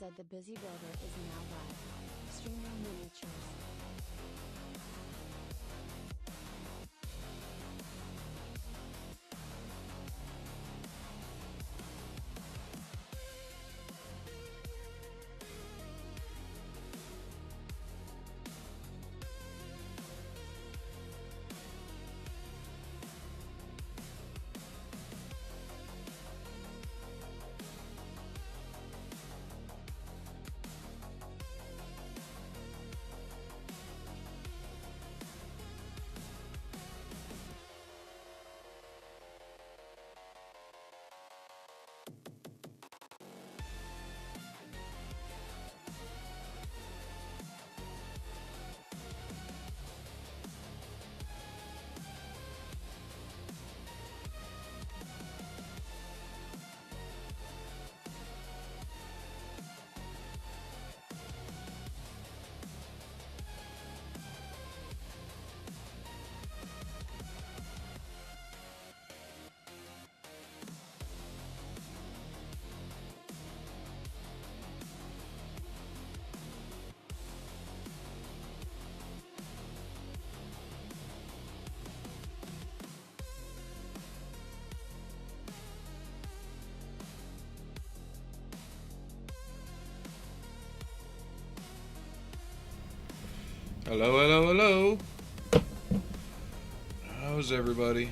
said the busy builder is now live. Streaming miniatures. Hello, hello, hello. How's everybody?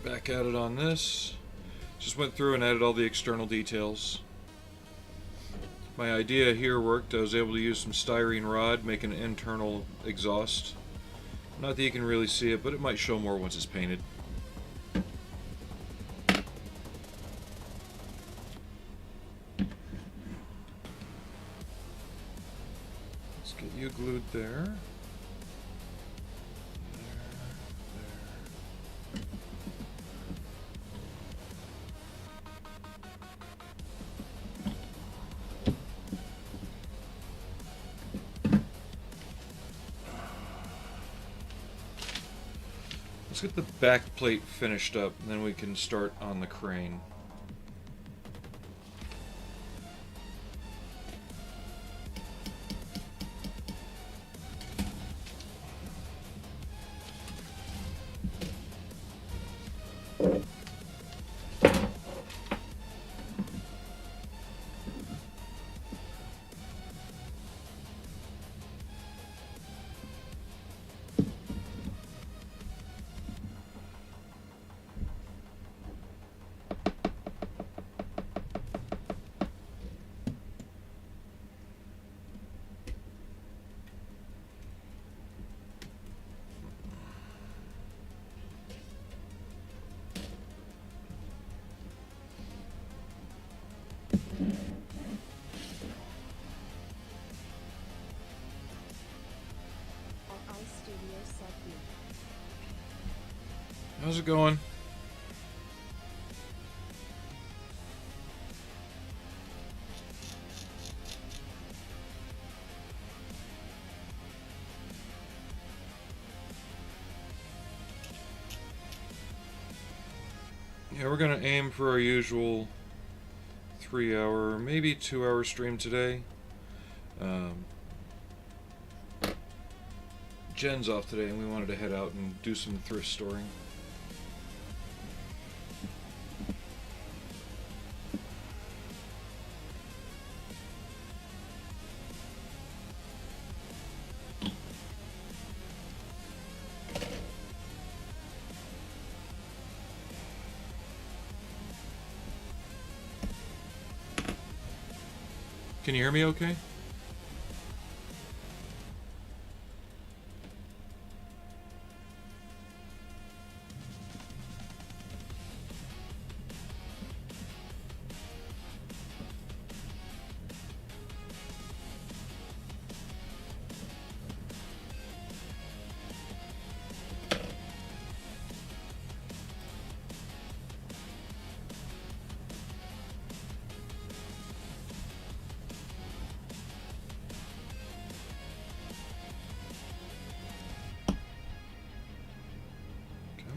Back at it on this. Just went through and added all the external details. My idea here worked. I was able to use some styrene rod, make an internal exhaust. Not that you can really see it, but it might show more once it's painted. Let's get you glued there. Let's get the back plate finished up, and then we can start on the crane. How's it going? Yeah, we're gonna aim for our usual 3-hour, maybe 2-hour stream today. Jen's off today and we wanted to head out and do some thrift storing. Can you hear me okay?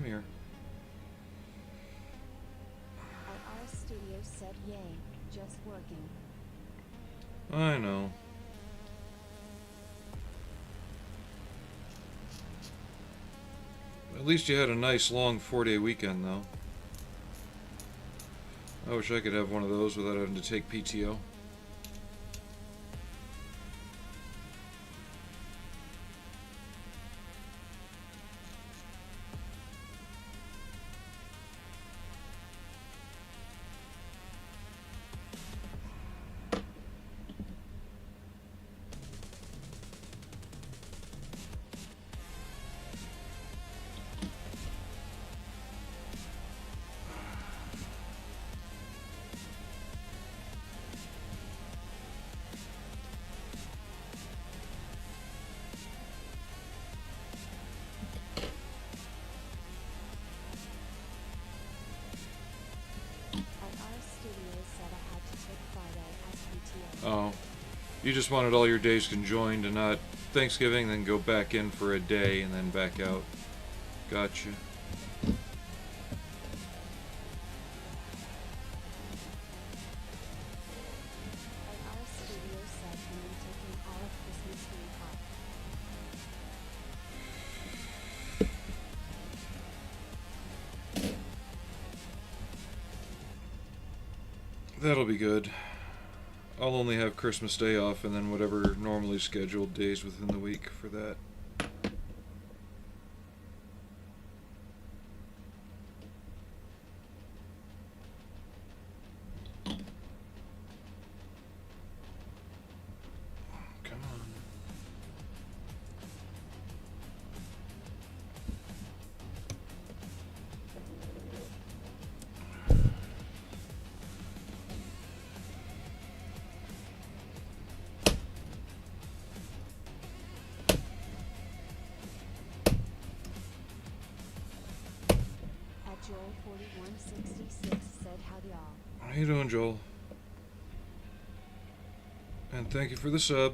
here. Our studio said yay, just working. I know. At least you had a nice long 4-day weekend, though. I wish I could have one of those without having to take PTO. Oh, you just wanted all your days conjoined and not Thanksgiving, then go back in for a day and then back out. Gotcha. That'll be good. I'll only have Christmas Day off and then whatever normally scheduled days within the week for that. Come on. Joel 4166 said howdy all. How you doing, Joel? And thank you for the sub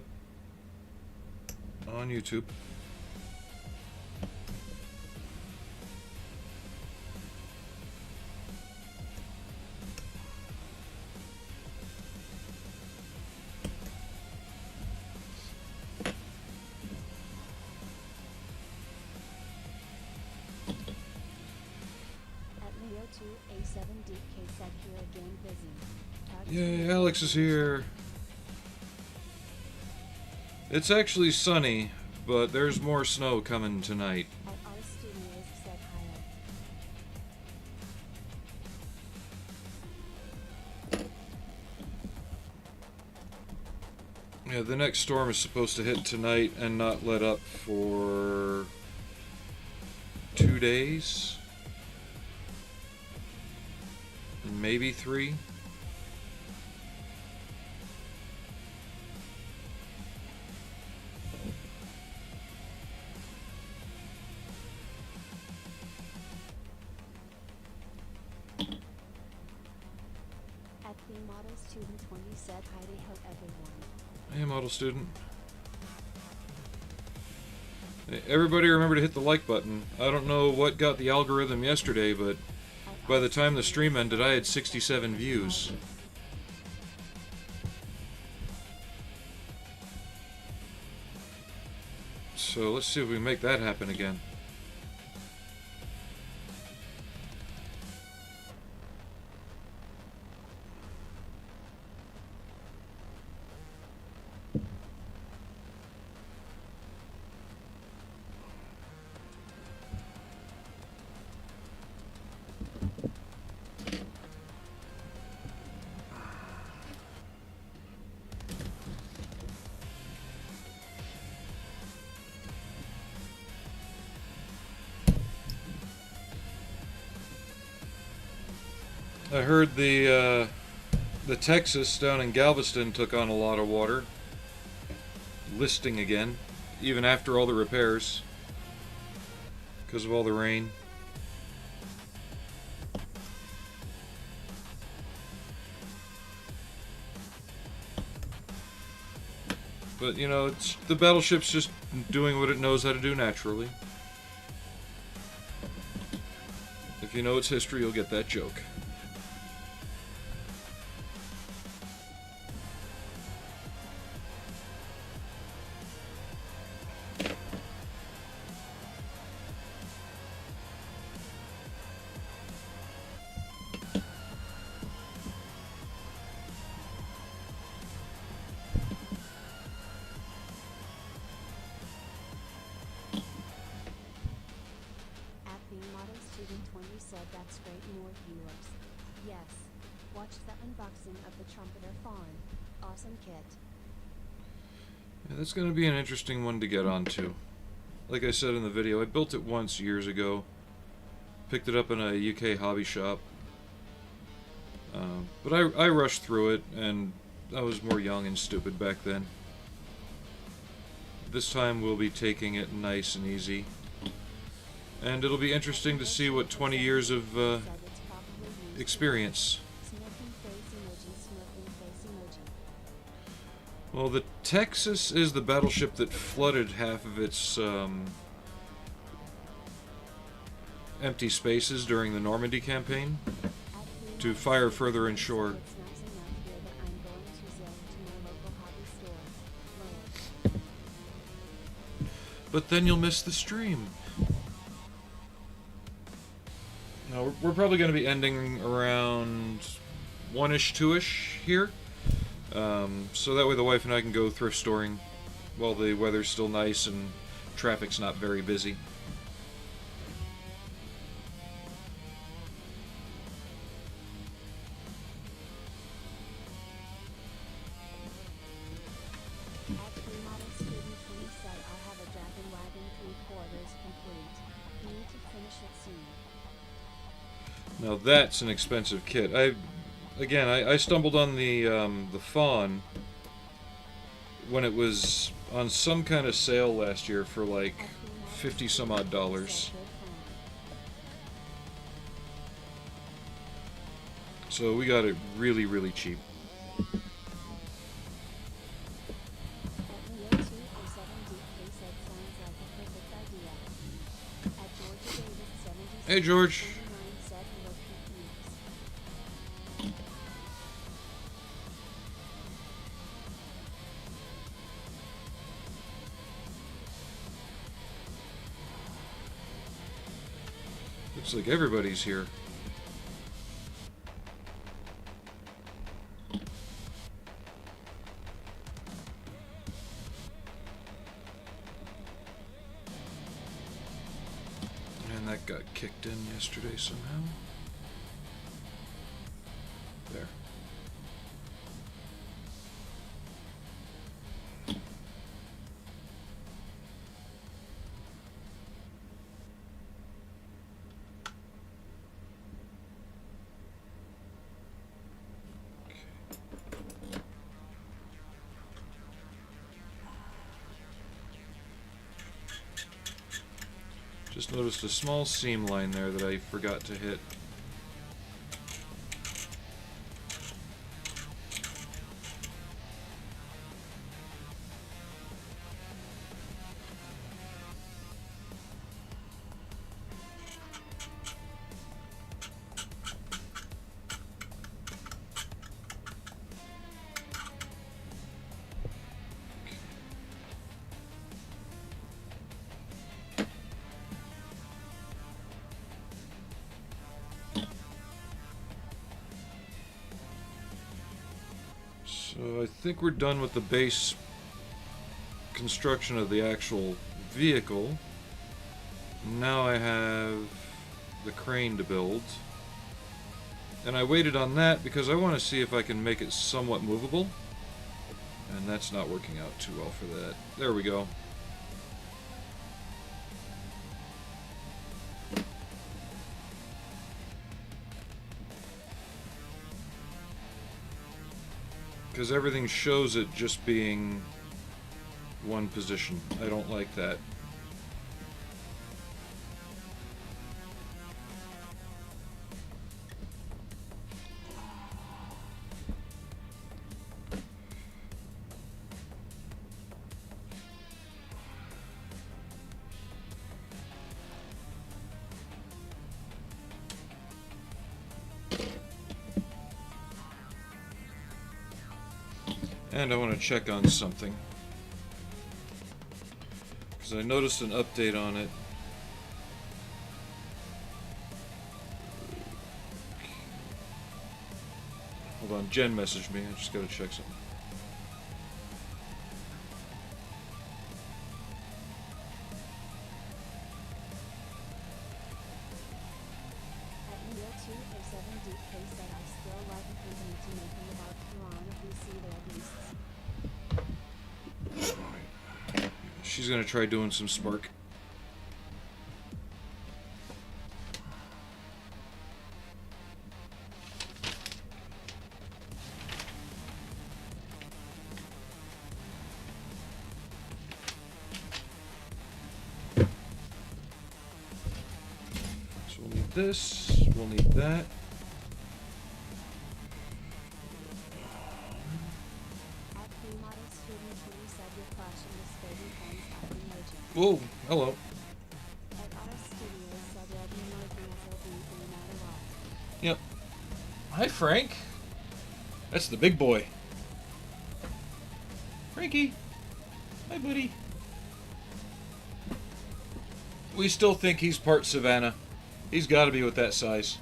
on YouTube. A7DK said here again busy. Yay, Alex is here. It's actually sunny, but there's more snow coming tonight. At our studios said hi. Yeah, the next storm is supposed to hit tonight and not let up for 2 days. Maybe 3. At the model student 20 said hi to help everyone. Hey, model student. Hey, everybody remember to hit the like button. I don't know what got the algorithm yesterday, but by the time the stream ended, I had 67 views. So let's see if we can make that happen again. I heard the Texas down in Galveston took on a lot of water, listing again, even after all the repairs, because of all the rain. But you know, it's the battleship's just doing what it knows how to do naturally. If you know its history, you'll get that joke. Said that's great, more viewers. Yes. Watch the unboxing of the Trumpeter Fawn. Awesome kit. Yeah, that's going to be an interesting one to get onto. Like I said in the video, I built it once years ago. Picked it up in a UK hobby shop. But I rushed through it, and I was more young and stupid back then. This time we'll be taking it nice and easy. And it'll be interesting to see what 20 years of experience. Well, the Texas is the battleship that flooded half of its empty spaces during the Normandy campaign to fire further inshore. But then you'll miss the stream. Now, we're probably going to be ending around 1-ish, 2-ish here. So that way the wife and I can go thrift storing while the weather's still nice and traffic's not very busy. Now that's an expensive kit. I stumbled on the Fawn when it was on some kind of sale last year for like $50 some odd. So we got it really, really cheap. Hey George. Looks like everybody's here. And that got kicked in yesterday somehow. There. Just noticed a small seam line there that I forgot to hit. So I think we're done with the base construction of the actual vehicle. Now I have the crane to build. And I waited on that because I want to see if I can make it somewhat movable. And that's not working out too well for that. There we go. Because everything shows it just being one position. I don't like that. And I want to check on something, because I noticed an update on it. Hold on, Jen messaged me. I just gotta check something. At Neo 207 DK said I still like implementing making about Quran if we see their beasts. She's gonna try doing some Spark. So we'll need this, we'll need that. At Model Student 20 said you're flashing the spady phones at emoji. Whoa, hello. At Auto Studios said red emojis will be no matter what. Yep. Hi, Frank. That's the big boy. Frankie. Hi, buddy. We still think he's part Savannah. He's got to be with that size.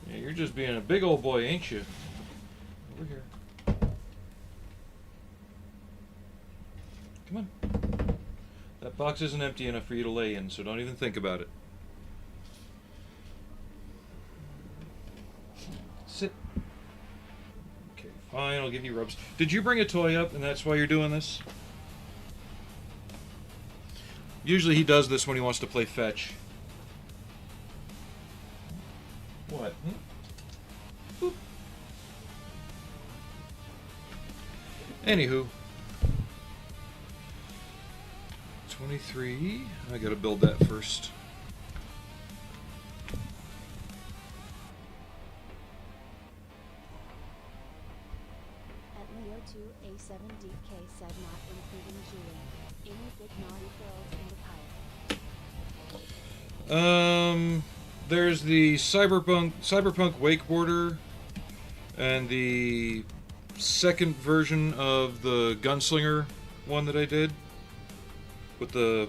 Yeah, you're just being a big old boy, ain't you? Over here. Come on. That box isn't empty enough for you to lay in, so don't even think about it. Sit. Okay, fine, I'll give you rubs. Did you bring a toy up and that's why you're doing this? Usually he does this when he wants to play fetch. What? Boop. Anywho. 23. I gotta build that first. At Leo 2A7DK said not including Julie. Any big naughty girls in the pile? There's the Cyberpunk wakeboarder, and the second version of the gunslinger one that I did with the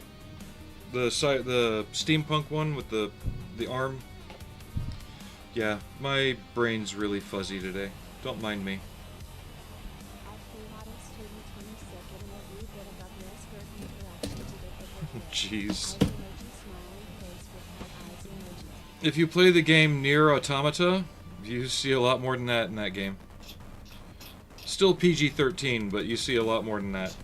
steampunk one with the arm. Yeah, my brain's really fuzzy today. Don't mind me. At Model Student 20 said getting a wee bit above your skirt interaction to get the book. Jeez. Eyes emoji, smiling face with heart eyes emoji. If you play the game Nier Automata, you see a lot more than that in that game. Still PG-13, but you see a lot more than that.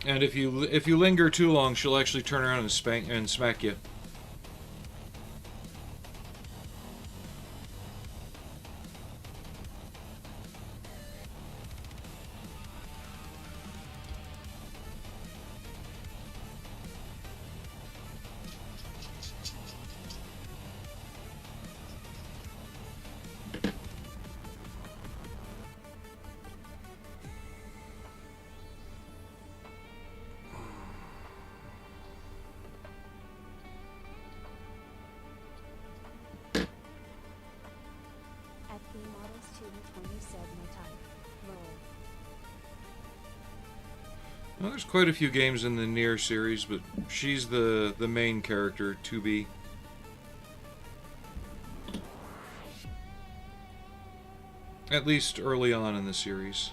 And if you linger too long, she'll actually turn around and smack you. At Model Student 20 said no type. Roll. Well, there's quite a few games in the Nier series, but she's the main character to be. At least early on in the series.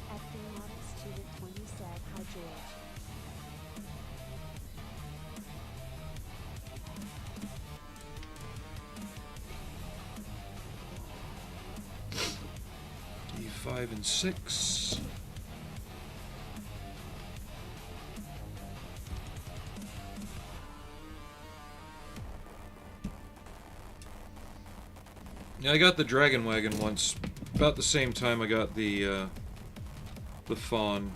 At Model Student 20 said hi George. E5 and 6. Yeah, I got the Dragon Wagon once, about the same time I got the Fawn.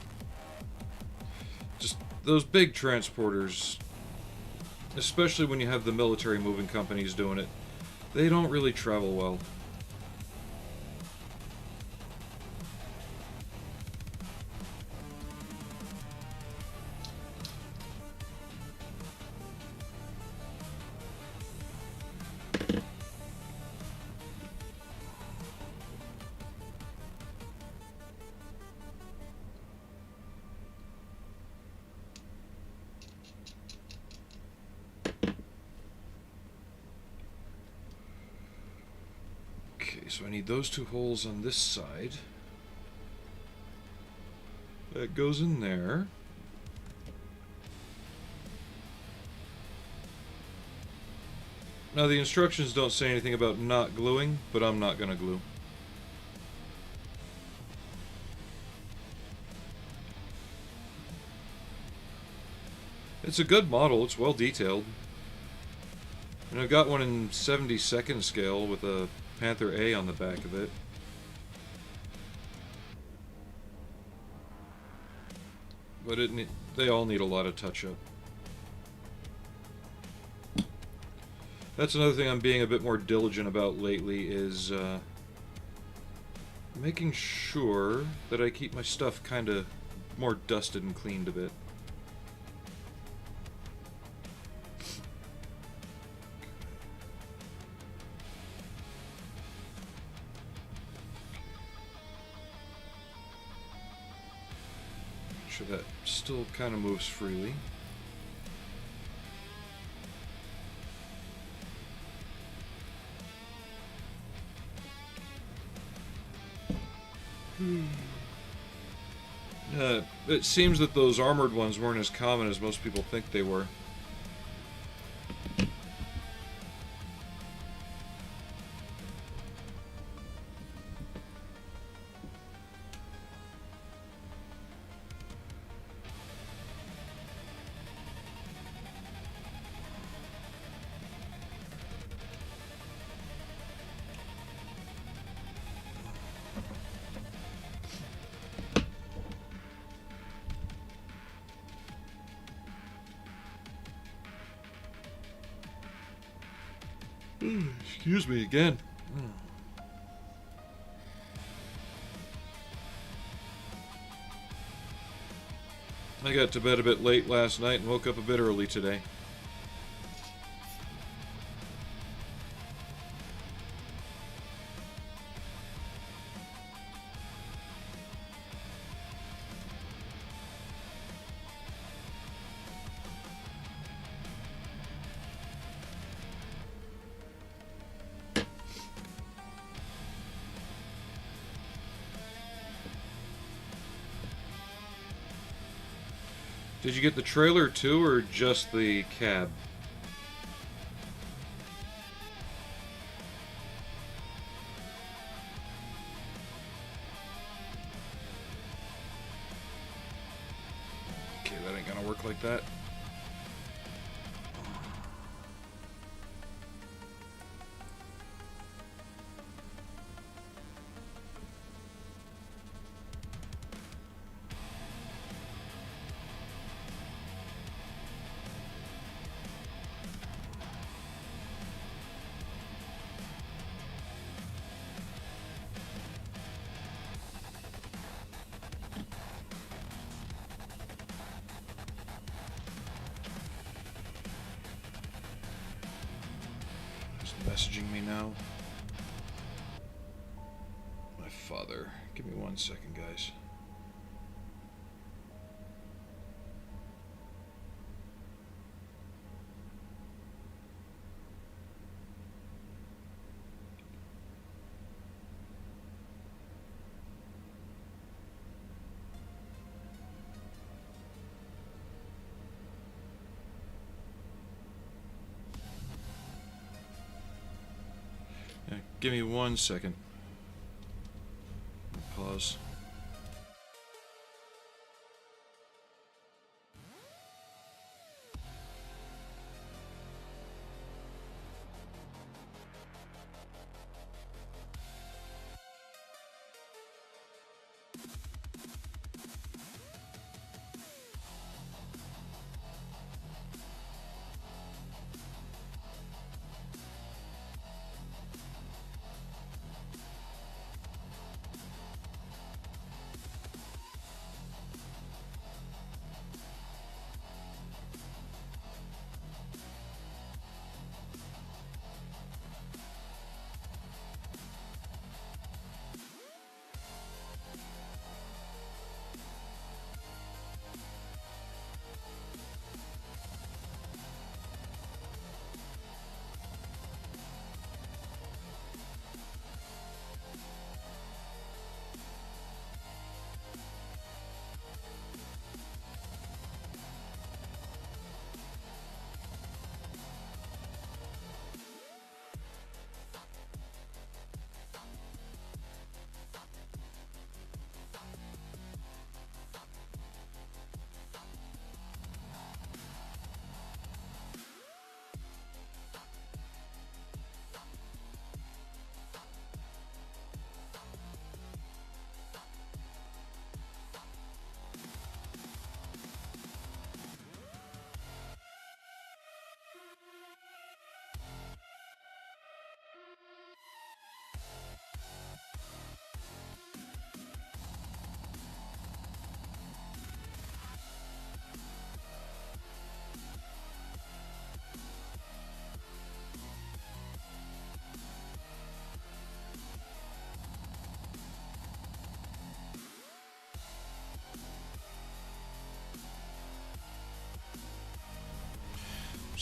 Just those big transporters, especially when you have the military moving companies doing it, they don't really travel well. So I need those two holes on this side. That goes in there. Now the instructions don't say anything about not gluing, but I'm not going to glue. It's a good model, it's well detailed. And I've got one in 72nd scale with a Panther A on the back of it. But they all need a lot of touch-up. That's another thing I'm being a bit more diligent about lately is making sure that I keep my stuff kind of more dusted and cleaned a bit. Make sure that still kind of moves freely. It seems that those armored ones weren't as common as most people think they were. Excuse me again. I got to bed a bit late last night and woke up a bit early today. Did you get the trailer too, or just the cab? Okay, that ain't gonna work like that. Messaging me now. My father. Give me 1 second, guys. Give me 1 second. Pause.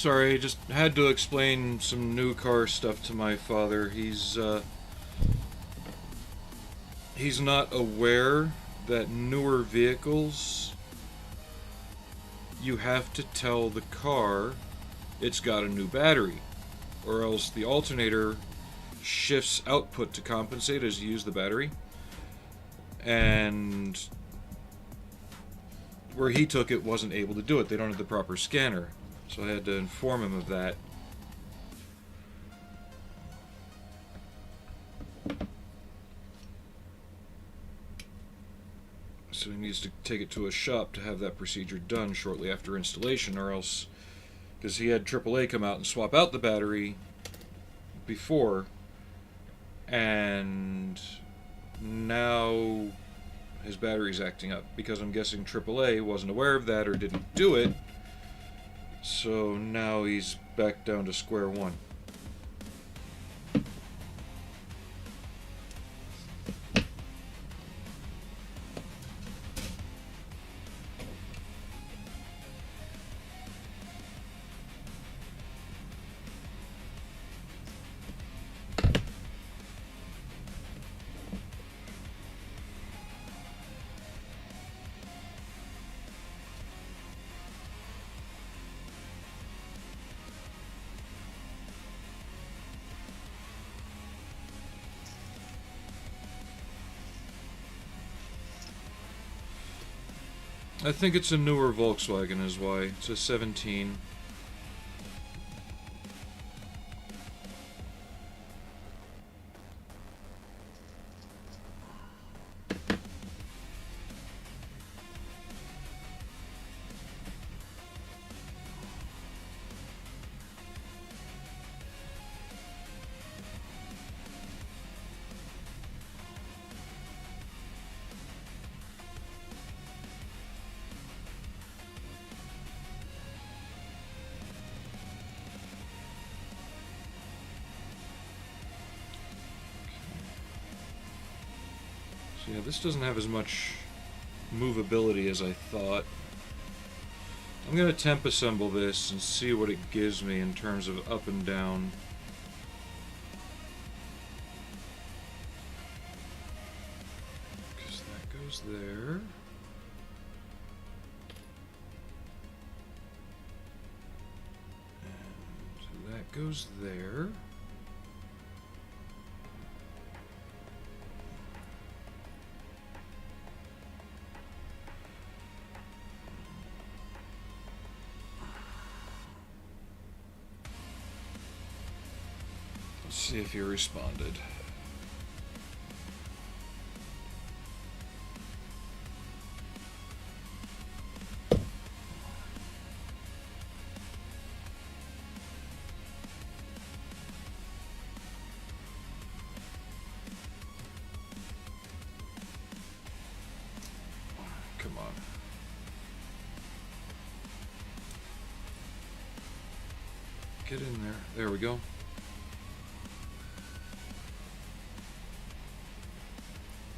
Sorry, just had to explain some new car stuff to my father. He's not aware that newer vehicles, you have to tell the car it's got a new battery, or else the alternator shifts output to compensate as you use the battery. And where he took it wasn't able to do it. They don't have the proper scanner. So I had to inform him of that. So he needs to take it to a shop to have that procedure done shortly after installation, or else, because he had AAA come out and swap out the battery before, and now his battery's acting up, because I'm guessing AAA wasn't aware of that or didn't do it, so now he's back down to square one. I think it's a newer Volkswagen is why. It's a 17. So yeah, this doesn't have as much movability as I thought. I'm going to temp assemble this and see what it gives me in terms of up and down. Because that goes there. And that goes there. See if you responded. Come on. Get in there. There we go.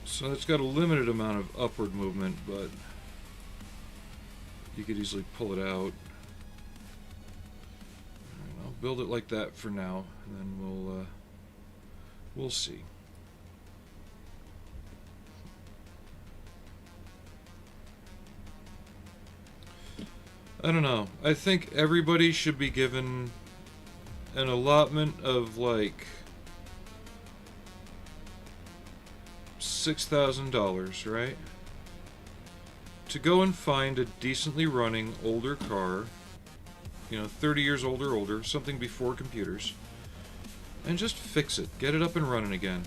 So it's got a limited amount of upward movement, but you could easily pull it out. I'll build it like that for now, and then we'll see. I don't know. I think everybody should be given an allotment of like $6,000, right? To go and find a decently running older car, you know, 30 years old or older, something before computers, and just fix it. Get it up and running again.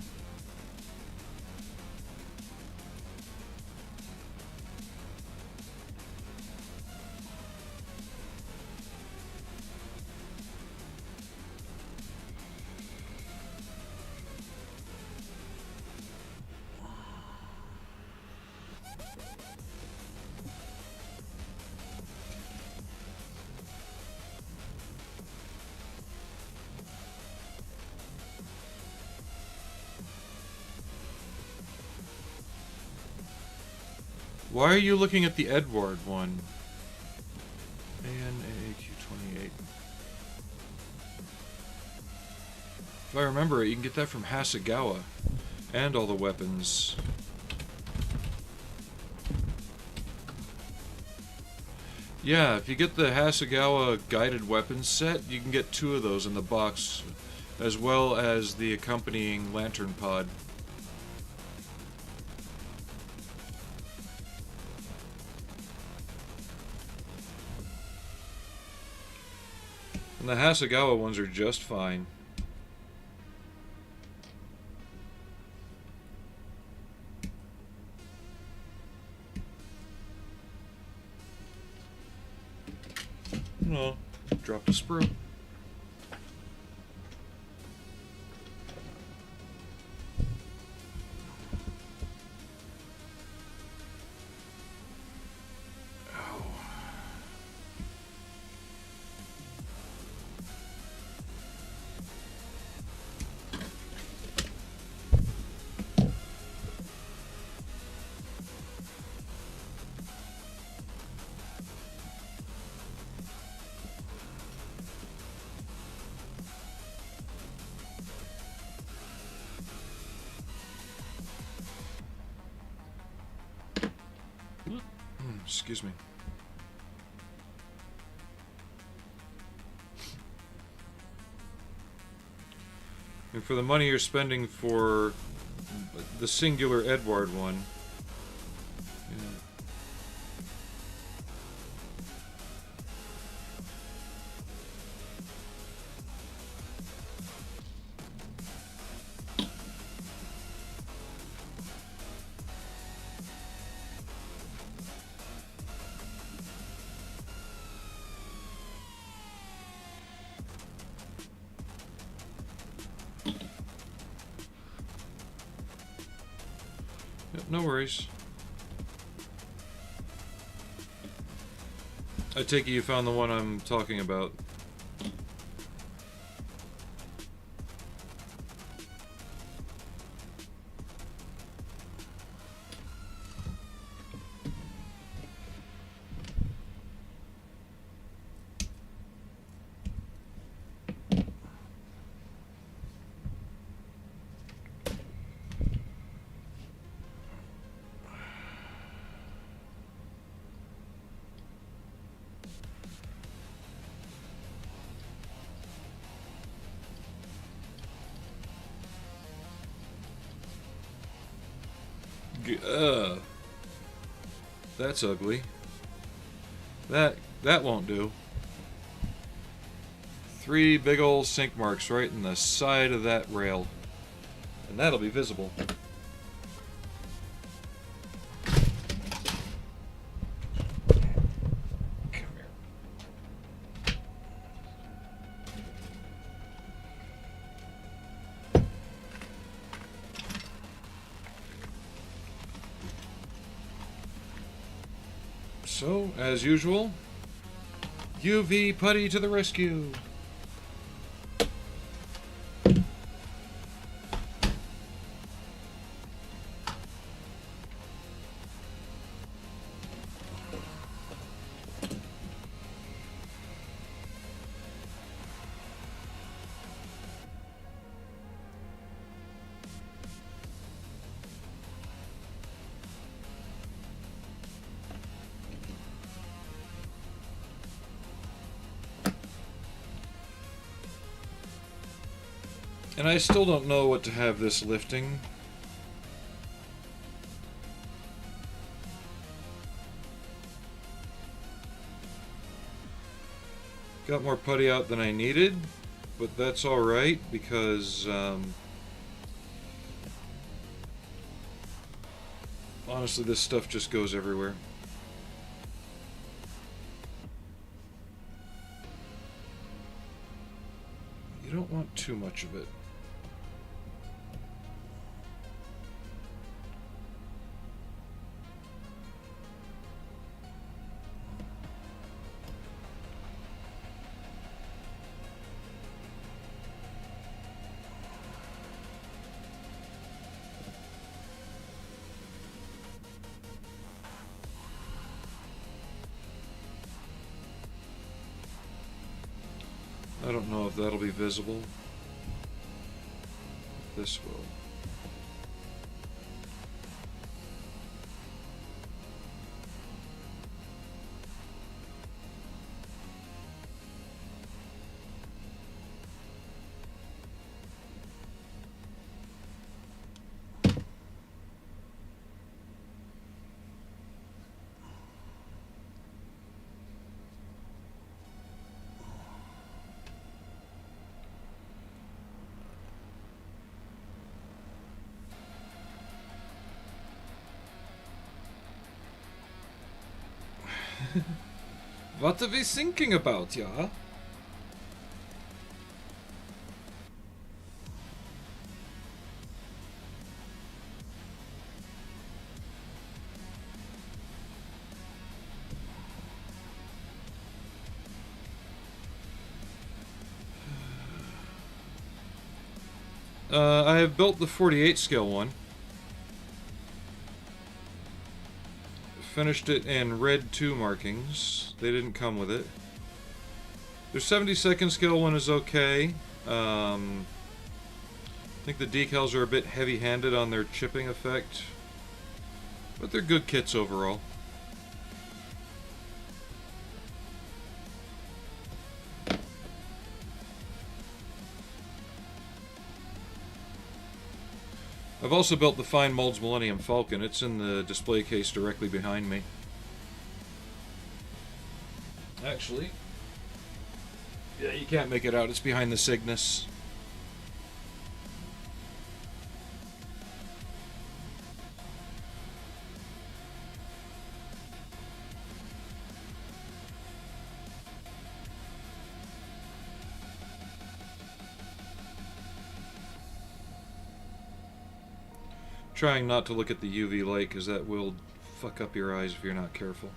Why are you looking at the Edward one? ANAQ28. If I remember it, you can get that from Hasegawa. And all the weapons. Yeah, if you get the Hasegawa guided weapons set, you can get 2 of those in the box, as well as the accompanying lantern pod. And the Hasegawa ones are just fine. No, drop the sprue. Excuse me. And for the money you're spending for the singular Edward one, no worries. I take it you found the one I'm talking about. That's ugly. That won't do. 3 big old sink marks right in the side of that rail. And that'll be visible. So, as usual, UV putty to the rescue. And I still don't know what to have this lifting. Got more putty out than I needed, but that's alright because honestly this stuff just goes everywhere. You don't want too much of it. I don't know if that'll be visible. this will. What are we thinking about, yeah? I have built the 48 scale one. Finished it in red 2 markings. They didn't come with it. Their 72nd scale one is okay. I think the decals are a bit heavy-handed on their chipping effect, but they're good kits overall. I've also built the Fine Molds Millennium Falcon. It's in the display case directly behind me. Actually, yeah, you can't make it out. It's behind the Cygnus. Trying not to look at the UV light because that will fuck up your eyes if you're not careful.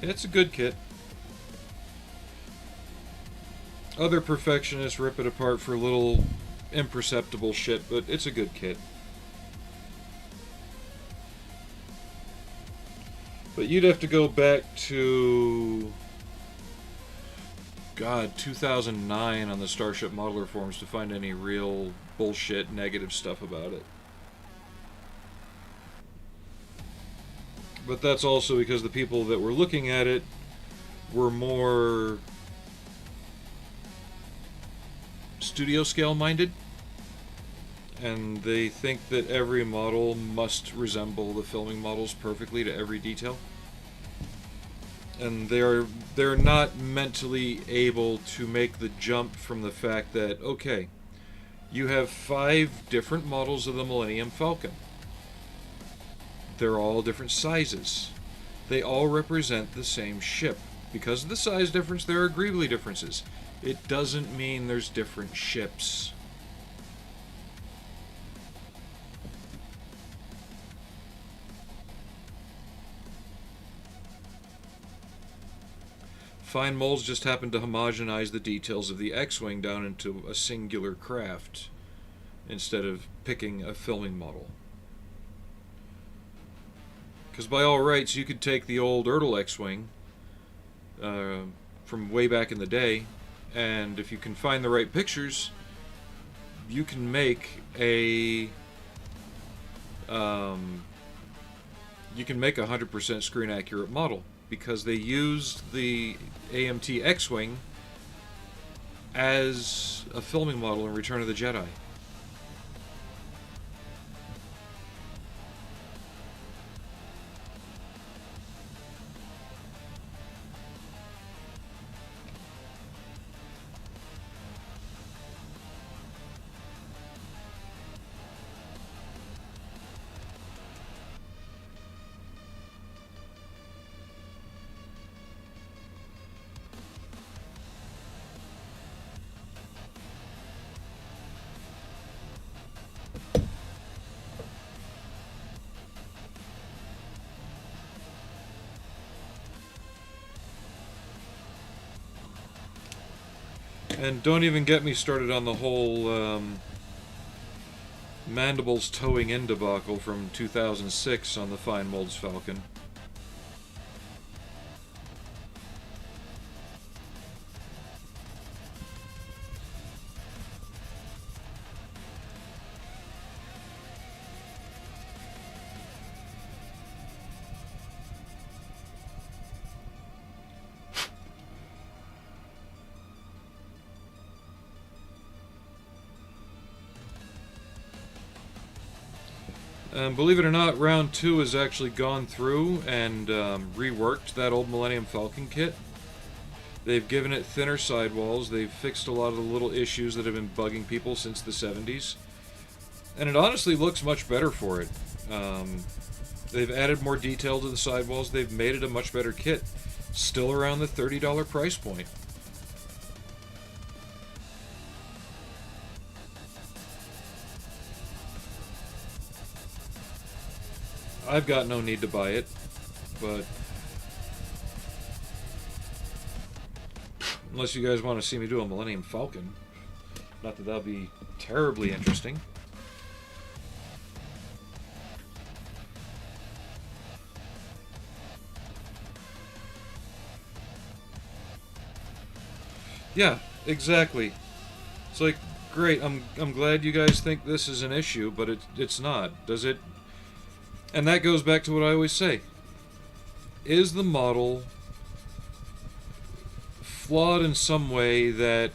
Yeah, it's a good kit. Other perfectionists rip it apart for little imperceptible shit, but it's a good kit. But you'd have to go back to, God, 2009 on the Starship Modeler forums to find any real bullshit negative stuff about it. But that's also because the people that were looking at it were more studio scale minded, and they think that every model must resemble the filming models perfectly to every detail, and they're not mentally able to make the jump from the fact that, okay, you have 5 different models of the Millennium Falcon. They're all different sizes. They all represent the same ship. Because of the size difference, there are greebly differences. It doesn't mean there's different ships. Fine molds just happen to homogenize the details of the X-Wing down into a singular craft, instead of picking a filming model. Because by all rights, you could take the old Ertl X-Wing from way back in the day, and if you can find the right pictures, you can make a 100% screen accurate model, because they used the AMT X-Wing as a filming model in Return of the Jedi. And don't even get me started on the whole mandibles towing in debacle from 2006 on the Fine Molds Falcon. Believe it or not, round 2 has actually gone through and reworked that old Millennium Falcon kit. They've given it thinner sidewalls, they've fixed a lot of the little issues that have been bugging people since the 70s. And it honestly looks much better for it. They've added more detail to the sidewalls, they've made it a much better kit. Still around the $30 price point. I've got no need to buy it, but unless you guys want to see me do a Millennium Falcon, not that that'll be terribly interesting. Yeah, exactly. It's like, great, I'm glad you guys think this is an issue, but it's not. Does it? And that goes back to what I always say. Is the model flawed in some way that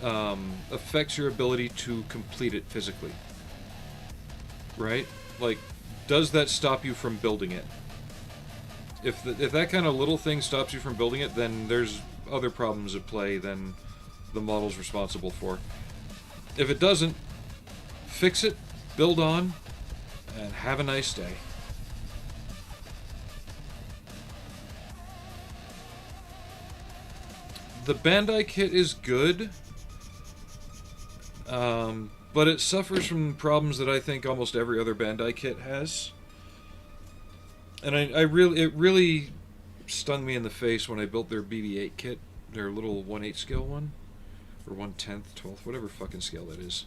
affects your ability to complete it physically? Right? Like, does that stop you from building it? If that kind of little thing stops you from building it, then there's other problems at play than the model's responsible for. If it doesn't, fix it, build on, and have a nice day. The Bandai kit is good, but it suffers from problems that I think almost every other Bandai kit has. And it really stung me in the face when I built their BB-8 kit, their little 1/8 scale one, or 1/10, 12th, whatever fucking scale that is.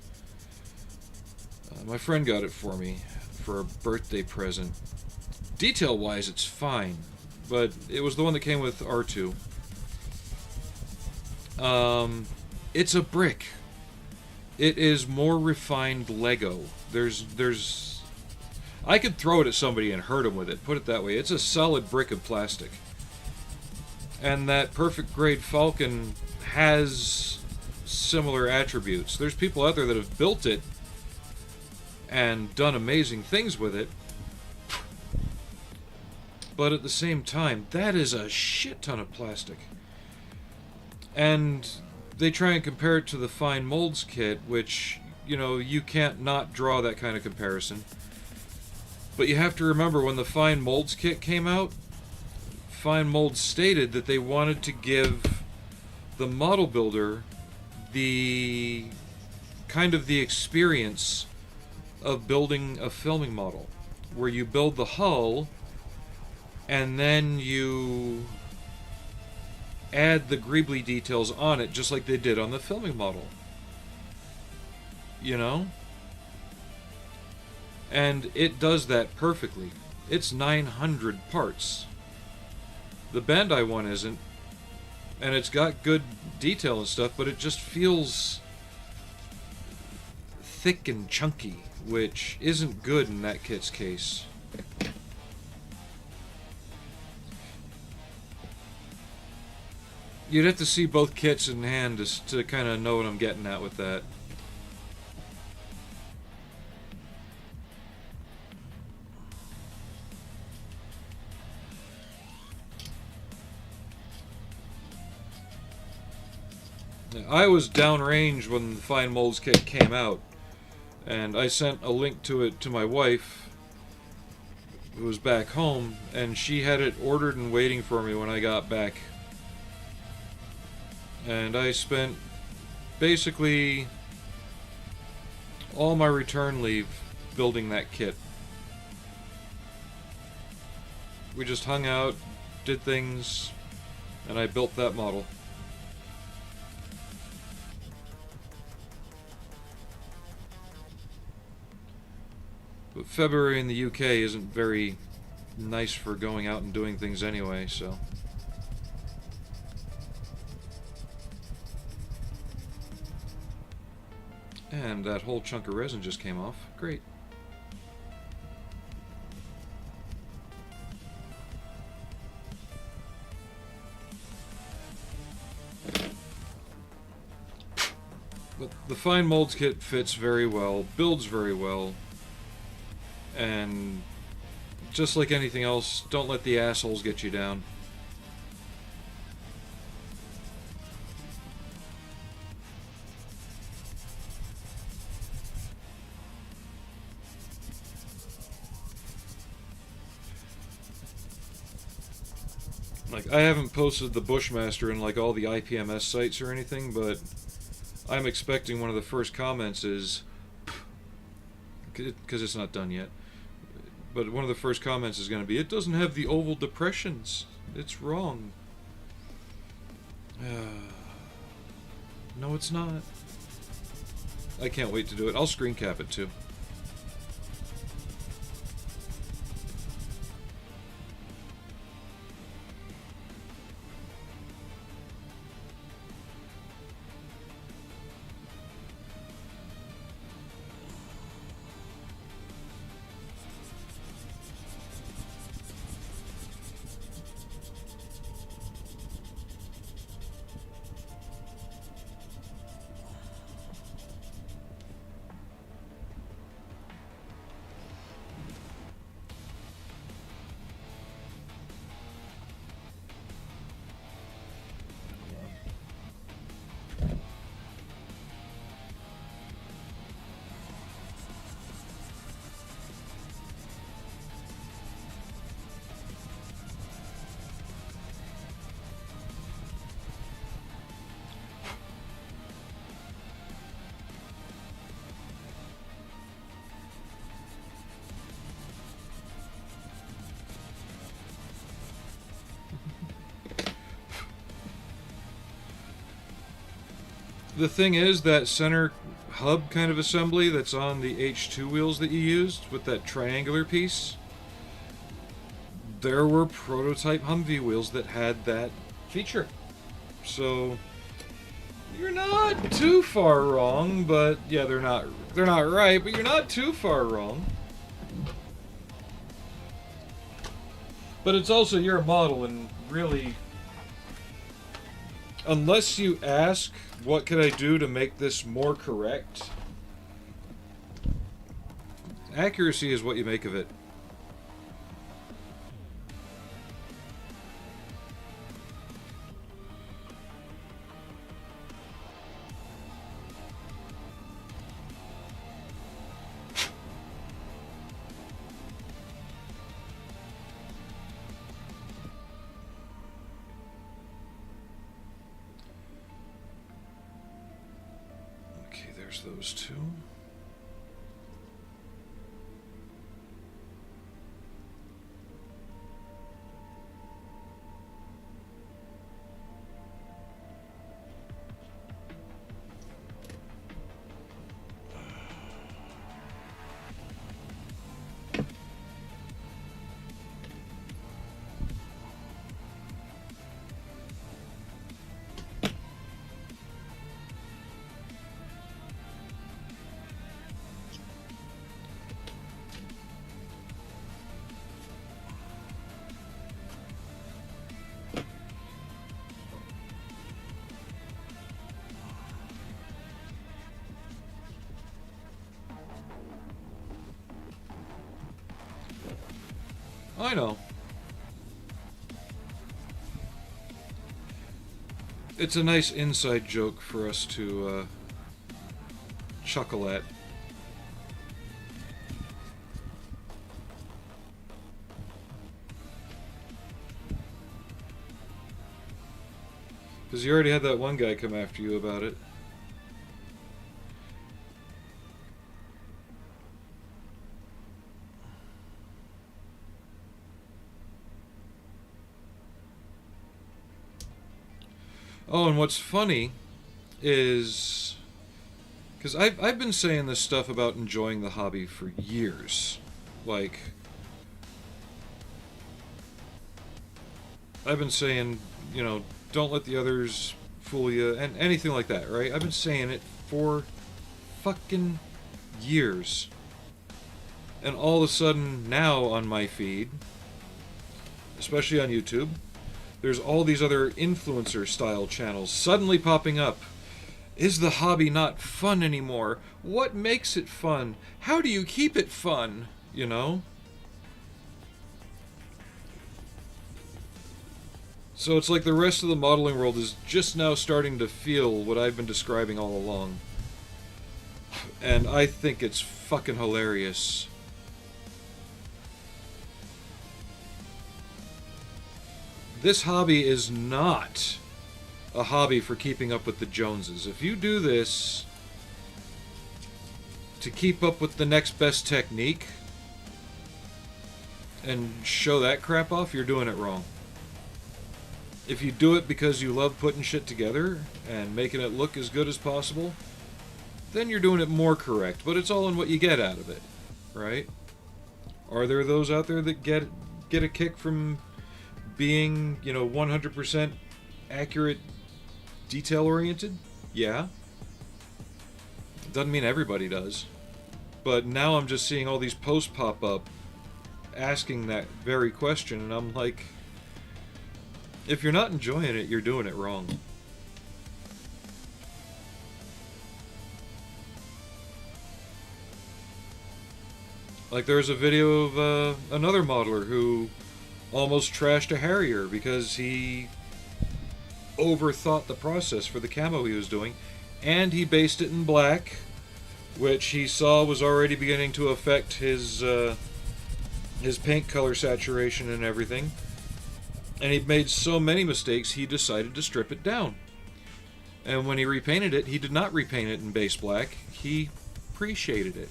My friend got it for me for a birthday present. Detail-wise, it's fine, but it was the one that came with R2. It's a brick. It is more refined Lego. I could throw it at somebody and hurt them with it, put it that way. It's a solid brick of plastic. And that perfect grade Falcon has similar attributes. There's people out there that have built it and done amazing things with it. But at the same time, that is a shit ton of plastic. And they try and compare it to the Fine Molds kit, which, you know, you can't not draw that kind of comparison. But you have to remember, when the Fine Molds kit came out, Fine Molds stated that they wanted to give the model builder the kind of the experience of building a filming model, where you build the hull and then you add the greebly details on it, just like they did on the filming model. You know? And it does that perfectly. It's 900 parts. The Bandai one isn't, and it's got good detail and stuff, but it just feels thick and chunky, which isn't good in that kit's case. You'd have to see both kits in hand to kind of know what I'm getting at with that. I was downrange when the Fine Molds kit came out, and I sent a link to it to my wife, who was back home, and she had it ordered and waiting for me when I got back. And I spent basically all my return leave building that kit. We just hung out, did things, and I built that model. But February in the UK isn't very nice for going out and doing things anyway, so. And that whole chunk of resin just came off. Great. But the fine molds kit fits very well, builds very well, and just like anything else, don't let the assholes get you down. Like, I haven't posted the Bushmaster in like all the IPMS sites or anything, but I'm expecting one of the first comments is, because it's not done yet, but one of the first comments is going to be, it doesn't have the oval depressions. It's wrong. No, it's not. I can't wait to do it. I'll screen cap it too. The thing is, that center hub kind of assembly that's on the H2 wheels that you used with that triangular piece, there were prototype Humvee wheels that had that feature. So you're not too far wrong, but yeah, they're not right, but you're not too far wrong. But it's also your model, and really, unless you ask, what could I do to make this more correct? Accuracy is what you make of it. Those two. I know. It's a nice inside joke for us to chuckle at. Because you already had that one guy come after you about it. Oh, and what's funny is, Because I've been saying this stuff about enjoying the hobby for years. Like, I've been saying, you know, don't let the others fool you, and anything like that, right? I've been saying it for fucking years. And all of a sudden, now on my feed, especially on YouTube, there's all these other influencer-style channels suddenly popping up. Is the hobby not fun anymore? What makes it fun? How do you keep it fun? You know? So it's like the rest of the modeling world is just now starting to feel what I've been describing all along. And I think it's fucking hilarious. This hobby is not a hobby for keeping up with the Joneses. If you do this to keep up with the next best technique and show that crap off, you're doing it wrong. If you do it because you love putting shit together and making it look as good as possible, then you're doing it more correct. But it's all in what you get out of it, right? Are there those out there that get a kick from being, you know, 100% accurate, detail-oriented? Yeah. Doesn't mean everybody does. But now I'm just seeing all these posts pop up asking that very question, and I'm like, if you're not enjoying it, you're doing it wrong. Like, there's a video of another modeler who almost trashed a Harrier because he overthought the process for the camo he was doing, and he based it in black, which he saw was already beginning to affect his paint color saturation and everything. And he'd made so many mistakes, he decided to strip it down. And when he repainted it, he did not repaint it in base black. He pre-shaded it.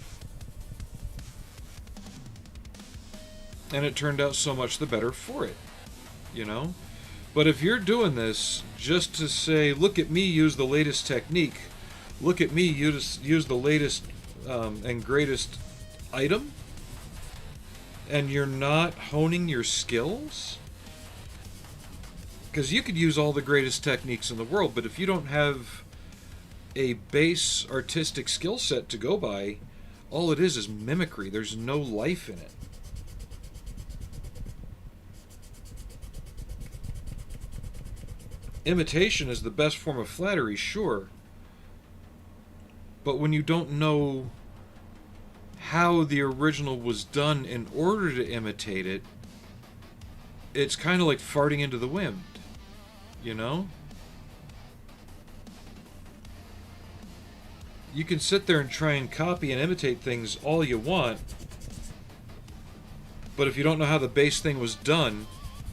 And it turned out so much the better for it, you know? But if you're doing this just to say, look at me use the latest technique, look at me use the latest and greatest item, and you're not honing your skills? Because you could use all the greatest techniques in the world, but if you don't have a base artistic skill set to go by, all it is mimicry. There's no life in it. Imitation is the best form of flattery, sure. But when you don't know how the original was done in order to imitate it, it's kind of like farting into the wind, you know? You can sit there and try and copy and imitate things all you want, but if you don't know how the base thing was done,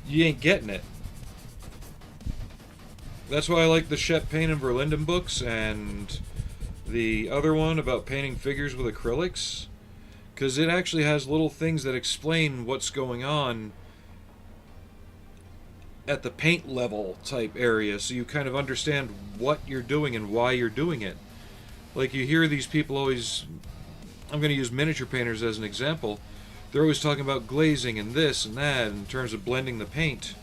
you ain't getting it. That's why I like the Shep Paint and Verlinden books and the other one about painting figures with acrylics, because it actually has little things that explain what's going on at the paint level type area, so you kind of understand what you're doing and why you're doing it. Like, you hear these people always, I'm going to use miniature painters as an example, they're always talking about glazing and this and that in terms of blending the paint.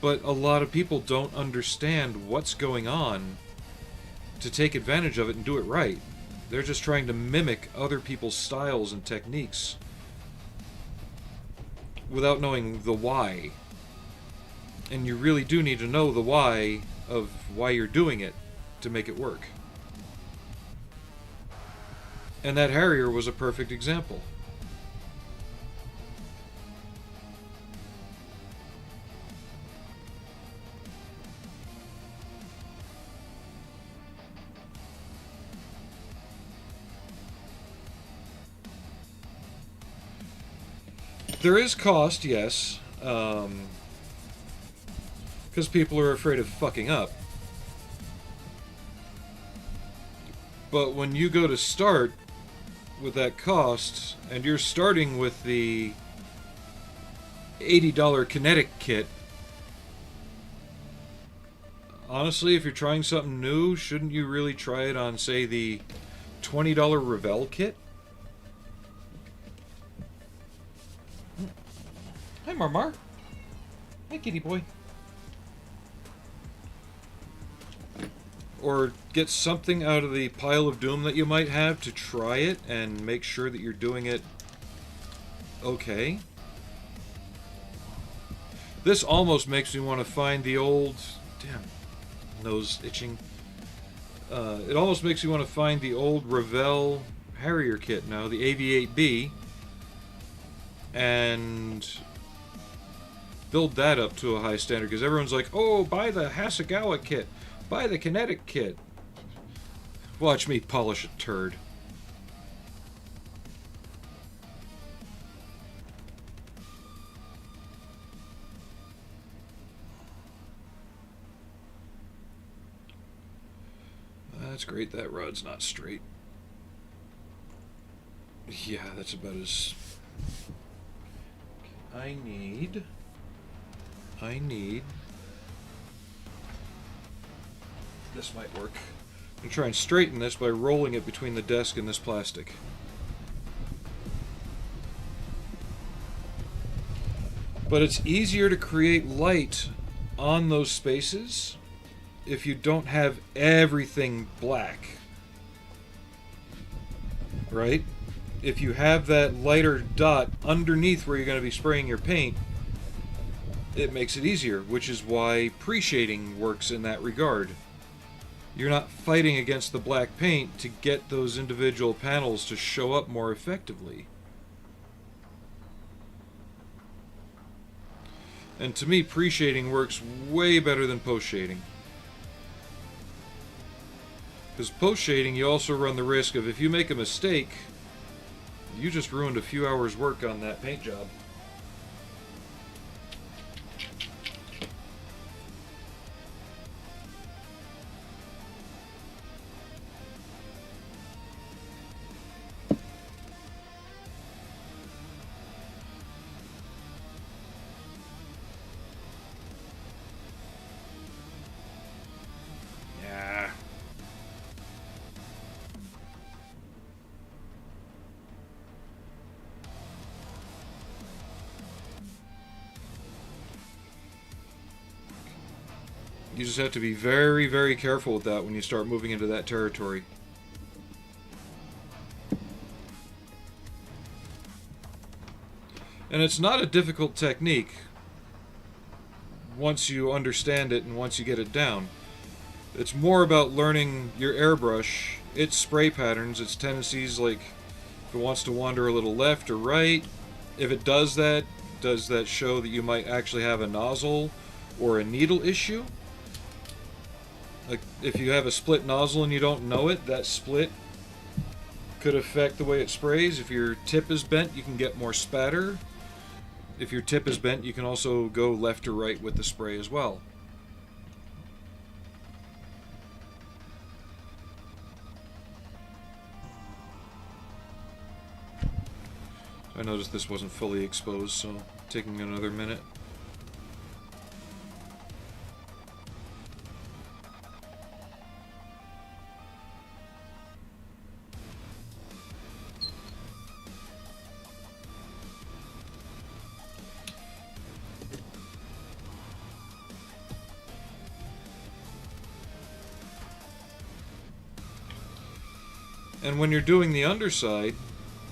But a lot of people don't understand what's going on to take advantage of it and do it right. They're just trying to mimic other people's styles and techniques without knowing the why. And you really do need to know the why of why you're doing it to make it work. And that Harrier was a perfect example. There is cost, yes, because people are afraid of fucking up. But when you go to start with that cost, and you're starting with the $80 kinetic kit, Honestly, if you're trying something new, shouldn't you really try it on, say, the $20 Revell kit? Hi, Marmar. Hi, kitty boy. Or get something out of the pile of doom that you might have to try it and make sure that you're doing it okay. This almost makes me want to find the old... Damn. Nose itching. It almost makes me want to find the old Revell Harrier kit now, the AV8B, and build that up to a high standard, because everyone's like, oh, buy the Hasegawa kit, buy the Kinetic kit. Watch me polish a turd. That's great, that rod's not straight. Yeah, that's about as... I need... This might work. I'm going to try and straighten this by rolling it between the desk and this plastic. But it's easier to create light on those spaces if you don't have everything black. Right? If you have that lighter dot underneath where you're going to be spraying your paint, it makes it easier, which is why pre-shading works in that regard. You're not fighting against the black paint to get those individual panels to show up more effectively. And to me, pre-shading works way better than post-shading. Because post-shading, you also run the risk of, if you make a mistake, you just ruined a few hours' work on that paint job. Yeah. You just have to be very, very careful with that when you start moving into that territory. And it's not a difficult technique once you understand it and once you get it down. It's more about learning your airbrush, its spray patterns, its tendencies, like if it wants to wander a little left or right. If it does that show that you might actually have a nozzle or a needle issue? Like, if you have a split nozzle and you don't know it, that split could affect the way it sprays. If your tip is bent, you can get more spatter. If your tip is bent, you can also go left or right with the spray as well. I noticed this wasn't fully exposed, so taking another minute. And when you're doing the underside,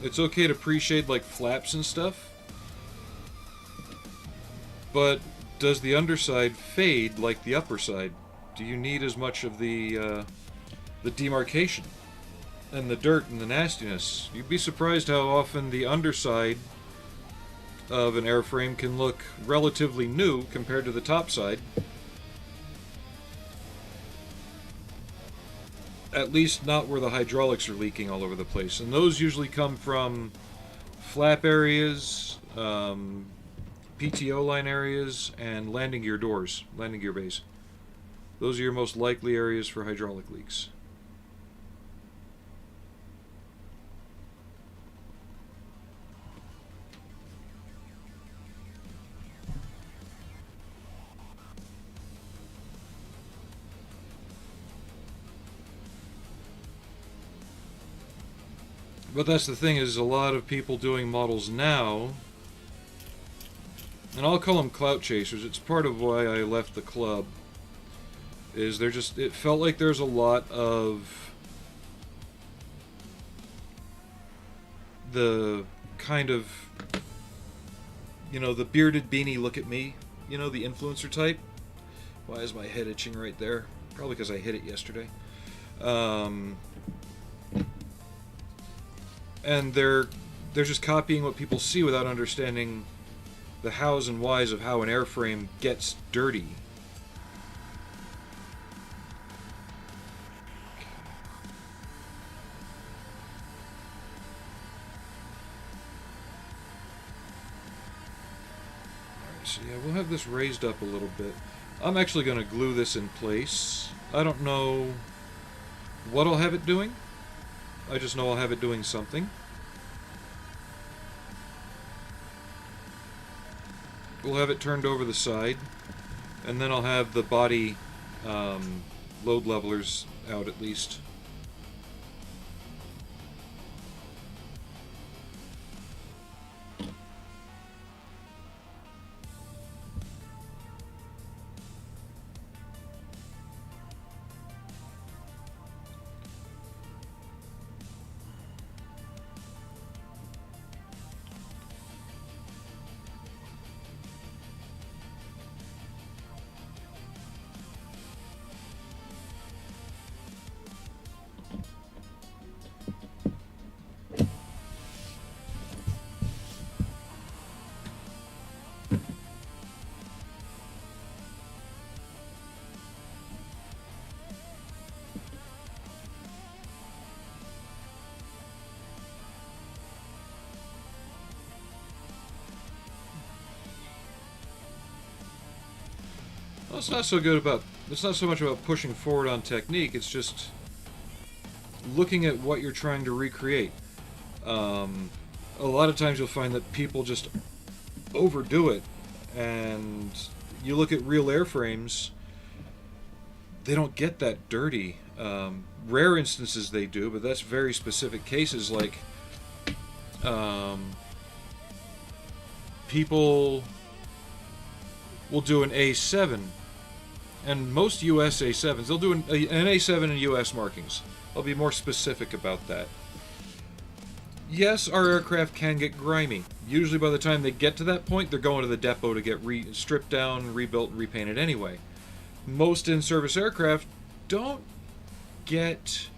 it's okay to pre-shade like flaps and stuff. But does the underside fade like the upper side? Do you need as much of the demarcation and the dirt and the nastiness? You'd be surprised how often the underside of an airframe can look relatively new compared to the top side. At least not where the hydraulics are leaking all over the place. And those usually come from flap areas, PTO line areas, and landing gear doors, landing gear bays. Those are your most likely areas for hydraulic leaks. But that's the thing, is a lot of people doing models now, and I'll call them clout chasers. It's part of why I left the club. Is there just, it felt like there's a lot of the kind of, you know, the bearded beanie look at me, you know, the influencer type. Why is my head itching right there? Probably because I hit it yesterday. And they're just copying what people see without understanding the hows and whys of how an airframe gets dirty. So yeah, we'll have this raised up a little bit. I'm actually going to glue this in place. I don't know what I'll have it doing. I just know I'll have it doing something. We'll have it turned over the side, and then I'll have the body load levelers out at least. Well, it's not so good about, it's not so much about pushing forward on technique, it's just looking at what you're trying to recreate. A lot of times you'll find that people just overdo it, and you look at real airframes, they don't get that dirty. Rare instances they do, but that's very specific cases, like people will do an A7, and most US A7s, they'll do an A7 in US markings. I'll be more specific about that. Yes, our aircraft can get grimy. Usually by the time they get to that point, they're going to the depot to get stripped down, rebuilt, and repainted anyway. Most in-service aircraft don't get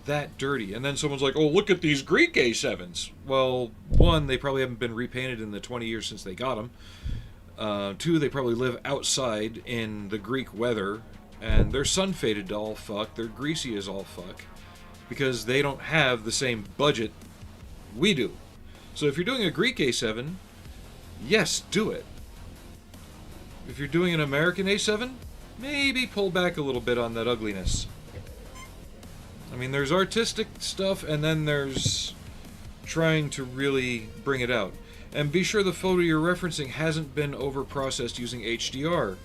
that dirty. And then someone's like, oh, look at these Greek A7s. Well, one, they probably haven't been repainted in the 20 years since they got them. Two, they probably live outside in the Greek weather, and they're sun-faded to all fuck. They're greasy as all fuck, because they don't have the same budget we do. So if you're doing a Greek A7, yes, do it. If you're doing an American A7, maybe pull back a little bit on that ugliness. I mean, there's artistic stuff, and then there's trying to really bring it out. And be sure the photo you're referencing hasn't been over-processed using HDR.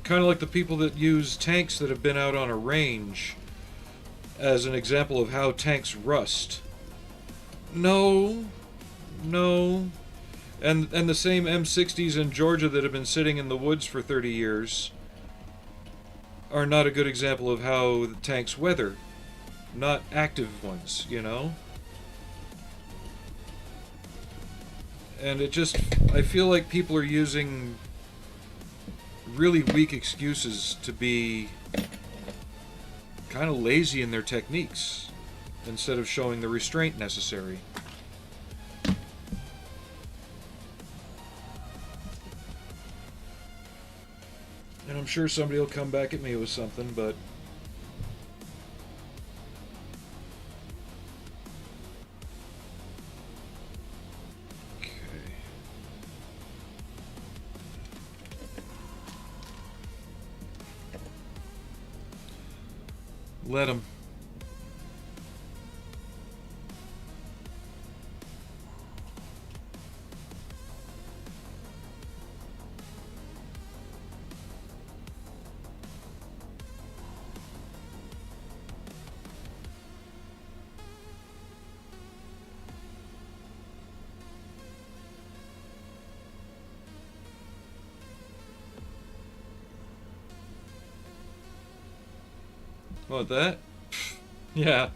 Kind of like the people that use tanks that have been out on a range as an example of how tanks rust. No. And the same M60s in Georgia that have been sitting in the woods for 30 years are not a good example of how the tanks weather. Not active ones, you know? And it just, I feel like people are using really weak excuses to be kind of lazy in their techniques instead of showing the restraint necessary. And I'm sure somebody will come back at me with something, but okay. Let him. What, that? Yeah.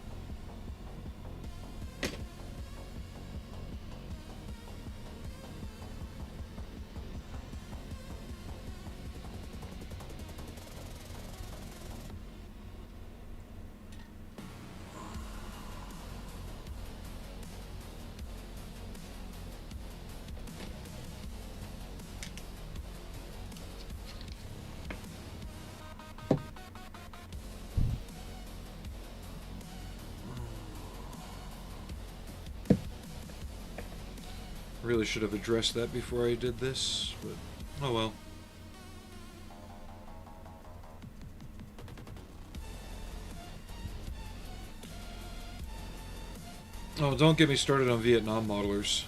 Really should have addressed that before I did this, but oh well. Oh, don't get me started on Vietnam modelers.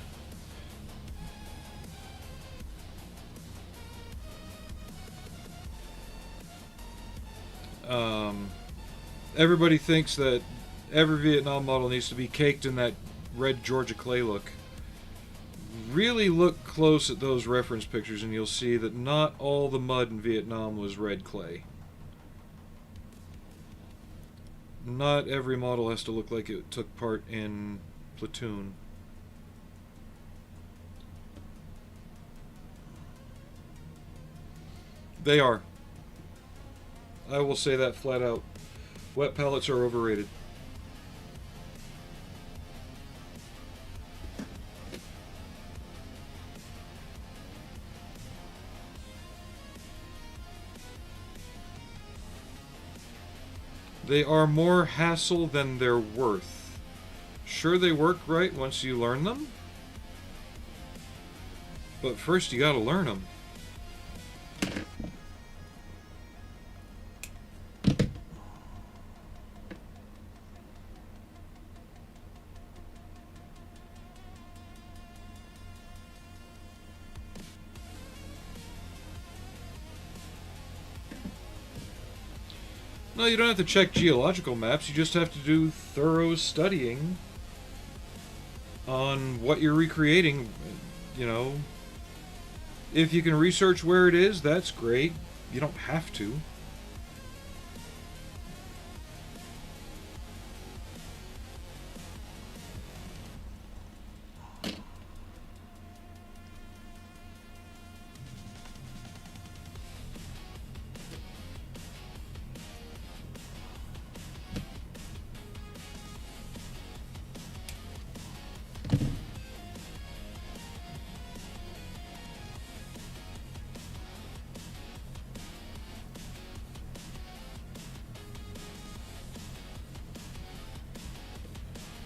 Everybody thinks that every Vietnam model needs to be caked in that red Georgia clay look. Really look close at those reference pictures and you'll see that not all the mud in Vietnam was red clay. Not every model has to look like it took part in Platoon. They are. I will say that flat out. Wet palettes are overrated. They are more hassle than they're worth. Sure, they work right once you learn them, but first you gotta learn them. No, you don't have to check geological maps, you just have to do thorough studying on what you're recreating. You know, if you can research where it is, that's great. You don't have to.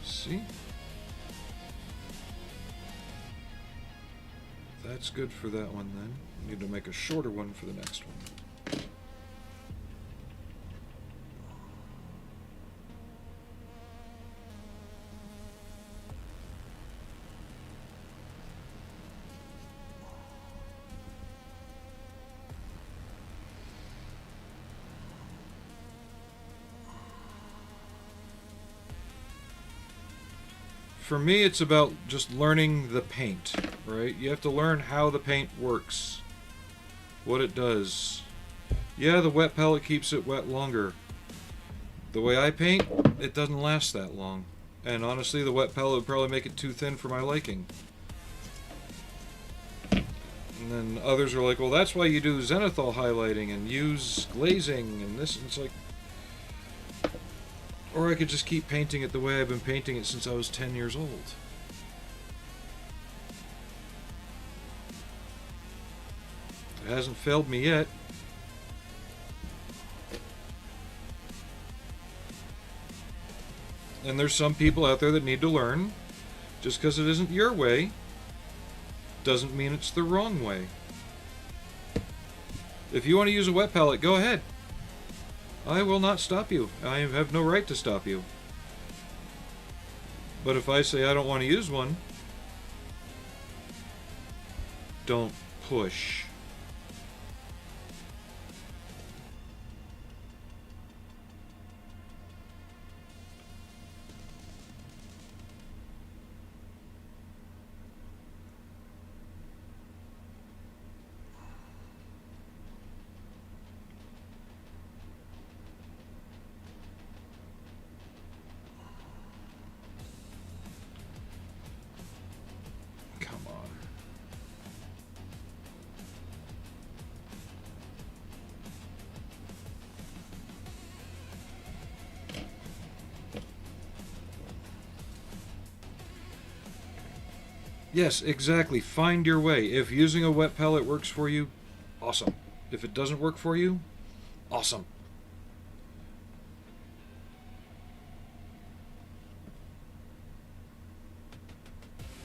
See? That's good for that one then. Need to make a shorter one for the next one. For me, it's about just learning the paint, right? You have to learn how the paint works, what it does. Yeah, the wet palette keeps it wet longer. The way I paint, it doesn't last that long. And honestly, the wet palette would probably make it too thin for my liking. And then others are like, well, that's why you do zenithal highlighting and use glazing and this. And it's like, or I could just keep painting it the way I've been painting it since I was 10 years old. It hasn't failed me yet. And there's some people out there that need to learn. Just because it isn't your way doesn't mean it's the wrong way. If you want to use a wet palette, go ahead. I will not stop you. I have no right to stop you. But if I say I don't want to use one, don't push. Yes, exactly. Find your way. If using a wet pellet works for you, awesome. If it doesn't work for you, awesome.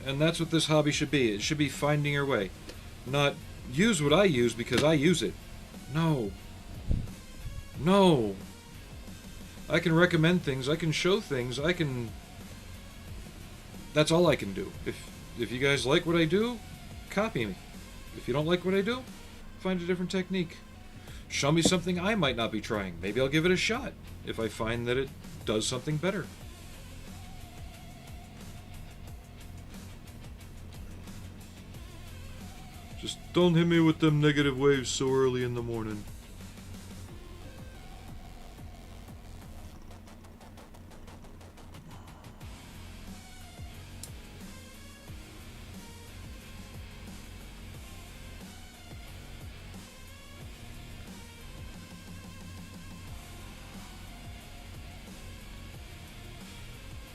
And that's what this hobby should be. It should be finding your way. Not use what I use because I use it. No. No. I can recommend things, I can show things, I can... That's all I can do. If you guys like what I do, copy me. If you don't like what I do, find a different technique. Show me something I might not be trying. Maybe I'll give it a shot if I find that it does something better. Just don't hit me with them negative waves so early in the morning.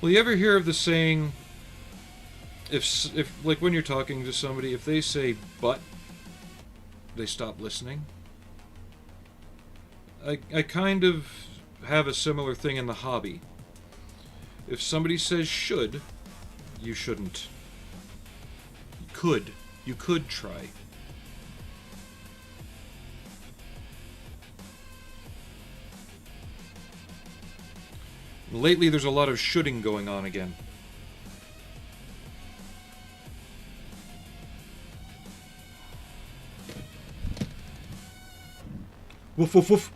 Well, you ever hear of the saying, if like when you're talking to somebody, if they say "but," they stop listening? I kind of have a similar thing in the hobby. If somebody says "should," you shouldn't. You could try. Lately, there's a lot of shoulding going on again. Woof, woof, woof.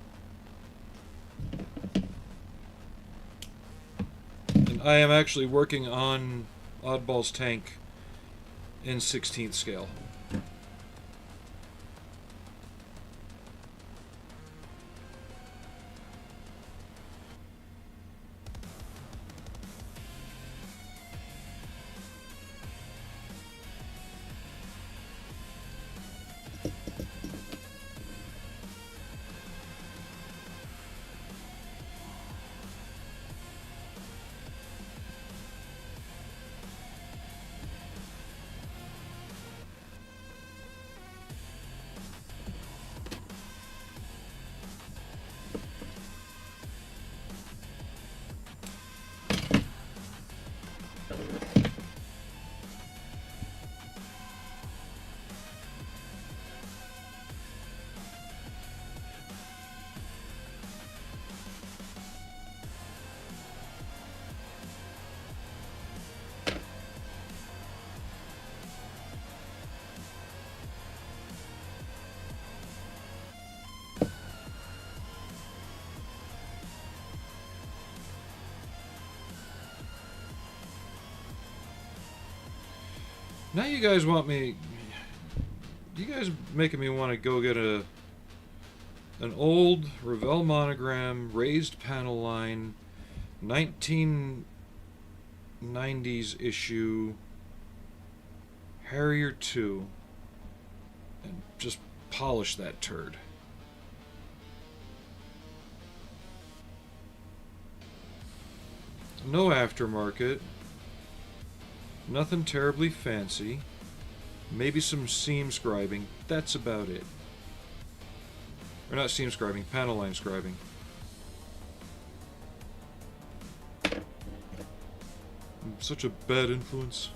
And I am actually working on Oddball's tank in 16th scale. Now you guys want me... You guys making me want to go get an old Revell monogram, raised panel line, 1990s issue Harrier 2, and just polish that turd. No aftermarket. Nothing terribly fancy. Maybe some seam scribing. That's about it. Or not seam scribing, panel line scribing. I'm such a bad influence.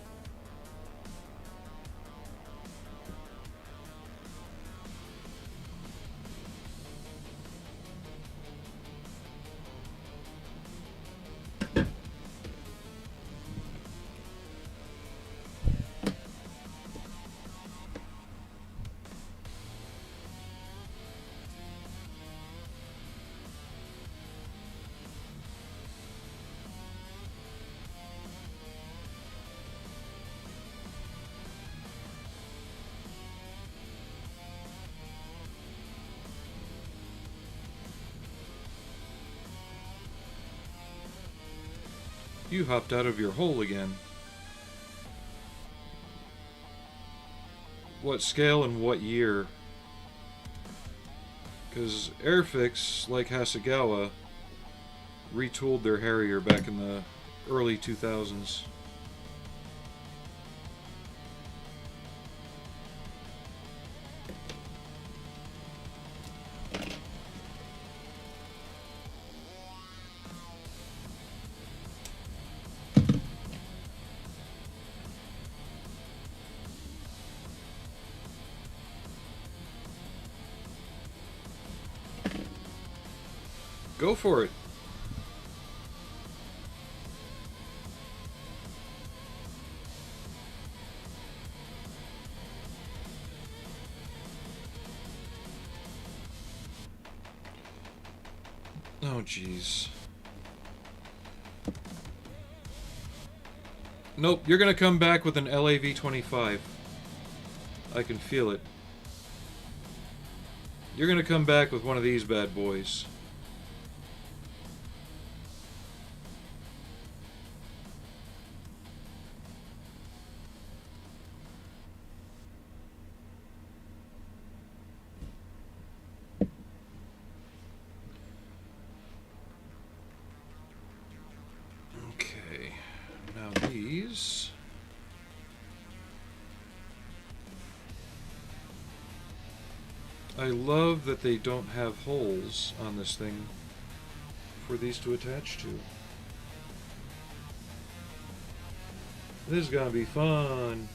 You hopped out of your hole again. What scale and what year? Because Airfix, like Hasegawa, retooled their Harrier back in the early 2000s. Go for it. Oh, jeez. Nope, you're gonna come back with an LAV 25. I can feel it. You're gonna come back with one of these bad boys. Okay, now these. I love that they don't have holes on this thing for these to attach to. This is gonna be fun.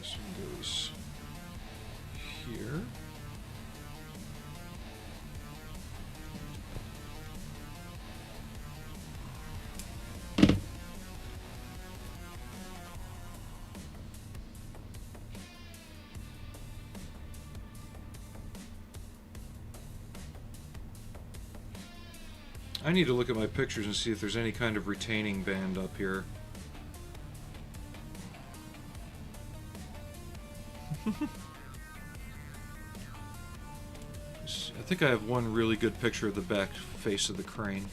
This one goes here. I need to look at my pictures and see if there's any kind of retaining band up here. I think I have one really good picture of the back face of the crane.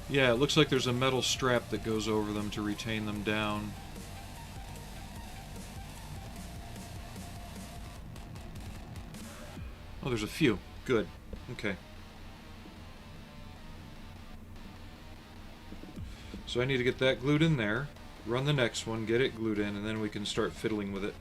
Yeah, it looks like there's a metal strap that goes over them to retain them down. Oh, there's a few. Good. Okay. So I need to get that glued in there, run the next one, get it glued in, and then we can start fiddling with it.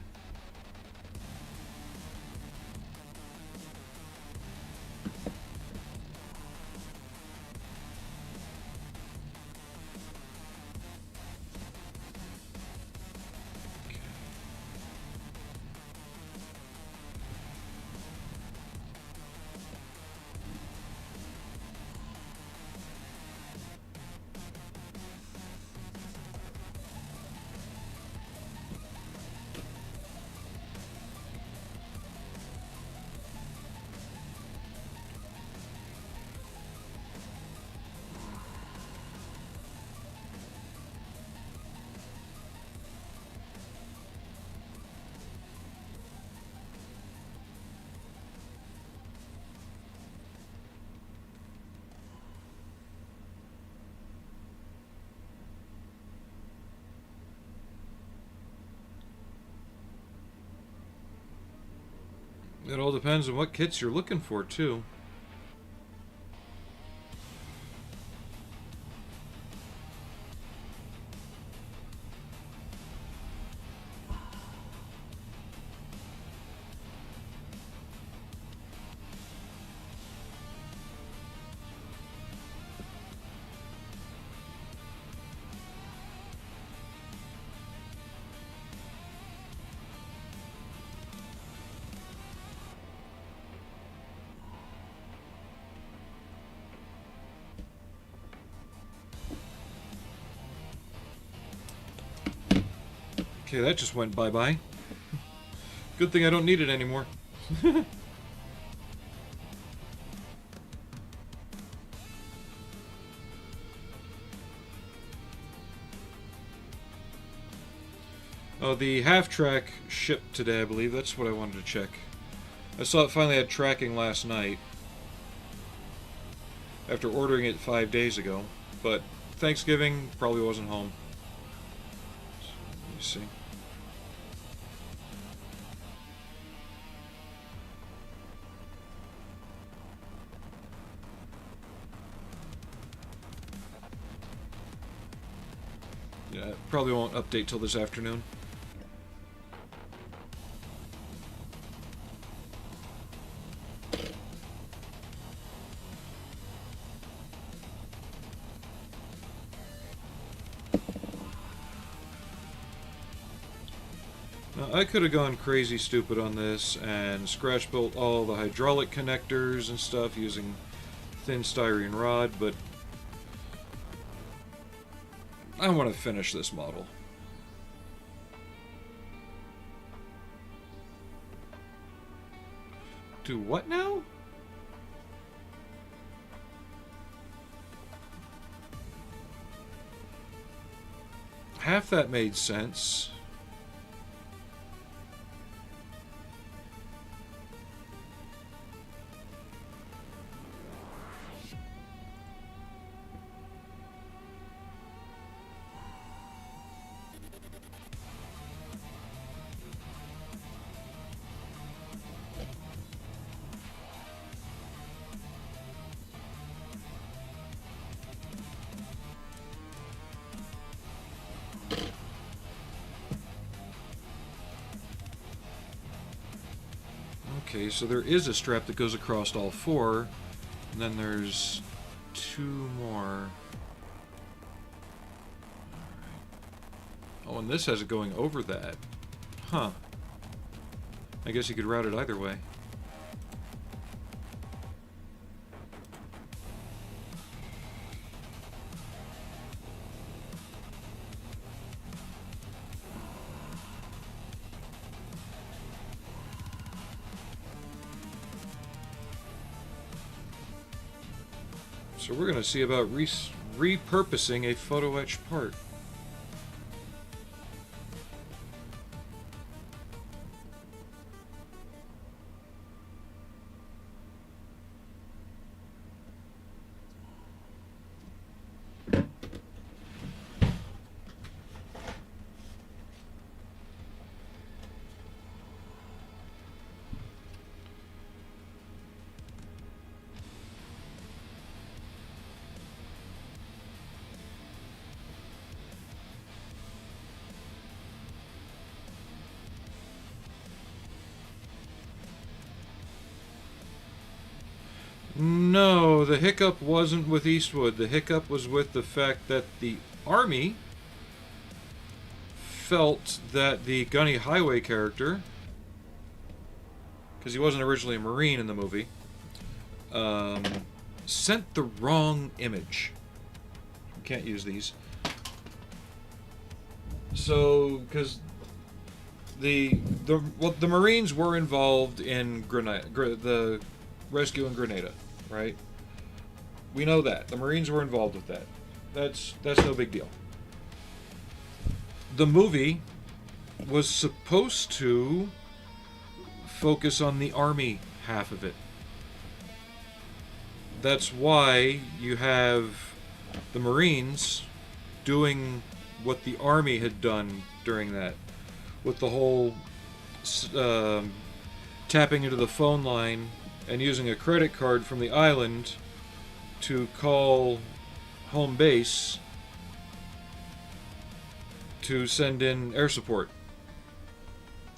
It all depends on what kits you're looking for, too. Okay, that just went bye-bye. Good thing I don't need it anymore. Oh, the half-track shipped today, I believe. That's what I wanted to check. I saw it finally had tracking last night, after ordering it 5 days ago. But Thanksgiving, probably wasn't home. Let me see. Yeah, it probably won't update till this afternoon. Now, I could have gone crazy stupid on this and scratch built all the hydraulic connectors and stuff using thin styrene rod, but I want to finish this model. Do what now? Half that made sense. Okay, so there is a strap that goes across all four, and then there's two more. Oh, and this has it going over that. Huh. I guess you could route it either way. So we're going to see about repurposing a photo etch part. No, the hiccup wasn't with Eastwood. The hiccup was with the fact that the Army felt that the Gunny Highway character, because he wasn't originally a Marine in the movie, sent the wrong image. We can't use these. So, because the Marines were involved in the rescue in Grenada, right? We know that the Marines were involved with that. That's no big deal. The movie was supposed to focus on the Army half of it. That's why you have the Marines doing what the Army had done during that, with the whole tapping into the phone line and using a credit card from the island to call home base to send in air support.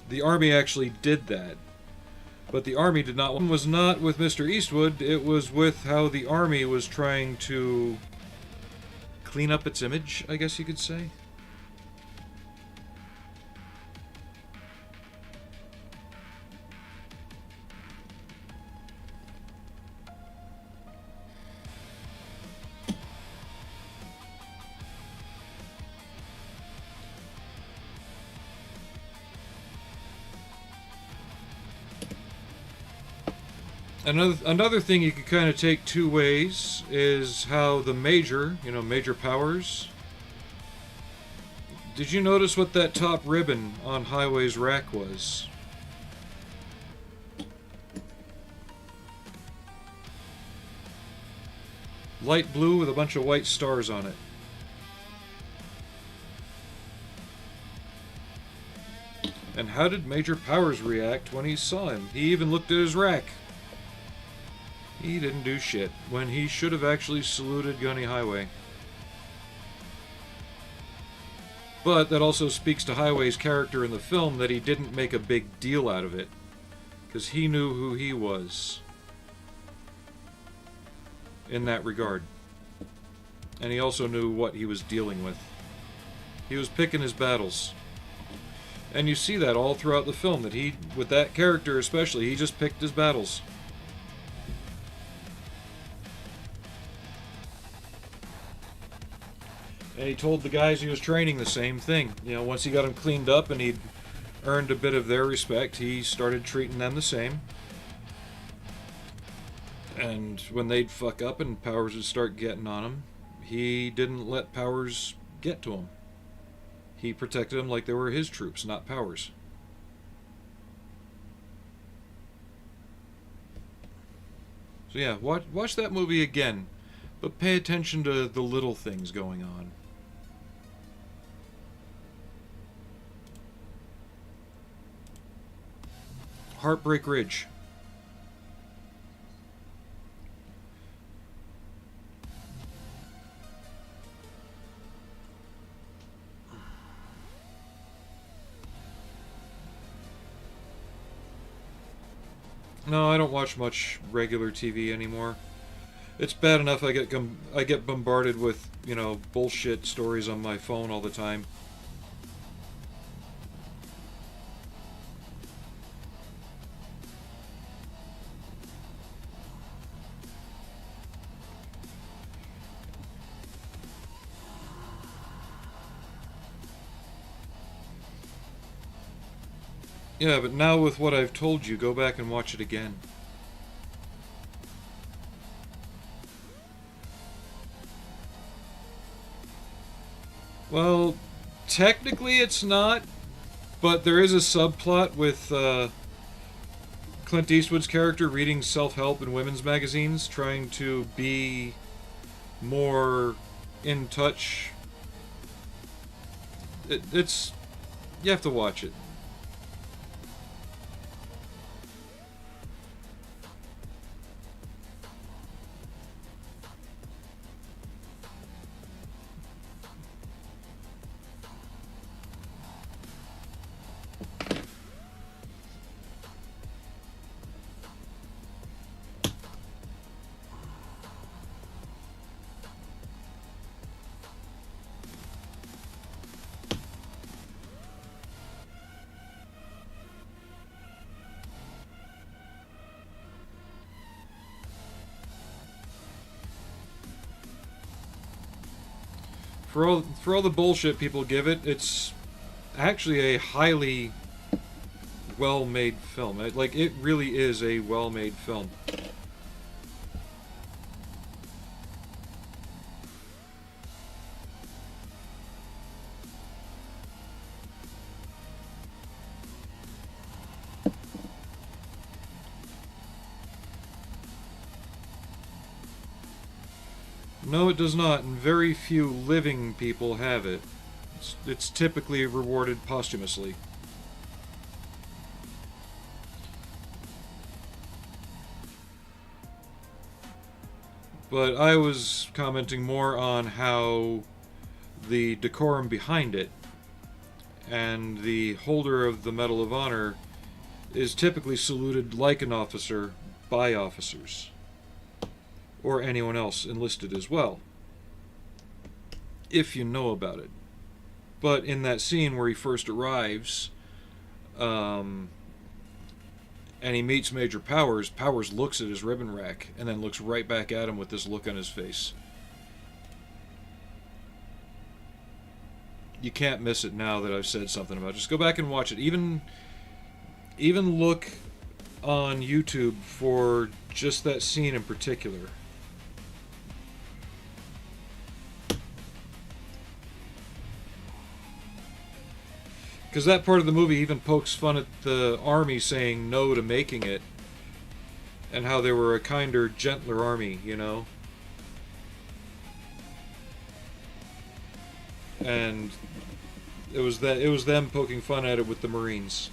The Army actually did that. But the Army did not. One was not with Mr. Eastwood, it was with how the Army was trying to clean up its image, I guess you could say. Another thing you could kind of take two ways is how the Major, Major Powers. Did you notice what that top ribbon on Highway's rack was? Light blue with a bunch of white stars on it. And how did Major Powers react when he saw him? He even looked at his rack. He didn't do shit, when he should have actually saluted Gunny Highway. But that also speaks to Highway's character in the film, that he didn't make a big deal out of it. Because he knew who he was. In that regard. And he also knew what he was dealing with. He was picking his battles. And you see that all throughout the film, that he, with that character especially, he just picked his battles. And he told the guys he was training the same thing. Once he got them cleaned up and he'd earned a bit of their respect, he started treating them the same. And when they'd fuck up and Powers would start getting on him, he didn't let Powers get to him. He protected them like they were his troops, not Powers. So yeah, watch that movie again, but pay attention to the little things going on. Heartbreak Ridge. No, I don't watch much regular TV anymore. It's bad enough I get bombarded with, bullshit stories on my phone all the time. Yeah, but now with what I've told you, go back and watch it again. Well, technically it's not, but there is a subplot with Clint Eastwood's character reading self-help in women's magazines, trying to be more in touch. It's... You have to watch it. For all the bullshit people give it, it's actually a highly well-made film. It really is a well-made film. No, it does not, and very few living people have it. It's typically rewarded posthumously. But I was commenting more on how the decorum behind it, and the holder of the Medal of Honor is typically saluted like an officer by officers. Or anyone else enlisted as well, if you know about it. But in that scene where he first arrives, and he meets Major Powers, Powers looks at his ribbon rack, and then looks right back at him with this look on his face. You can't miss it now that I've said something about it. Just go back and watch it. Even look on YouTube for just that scene in particular. Because that part of the movie even pokes fun at the army saying no to making it, and how they were a kinder, gentler army, you know? And it was them poking fun at it with the Marines.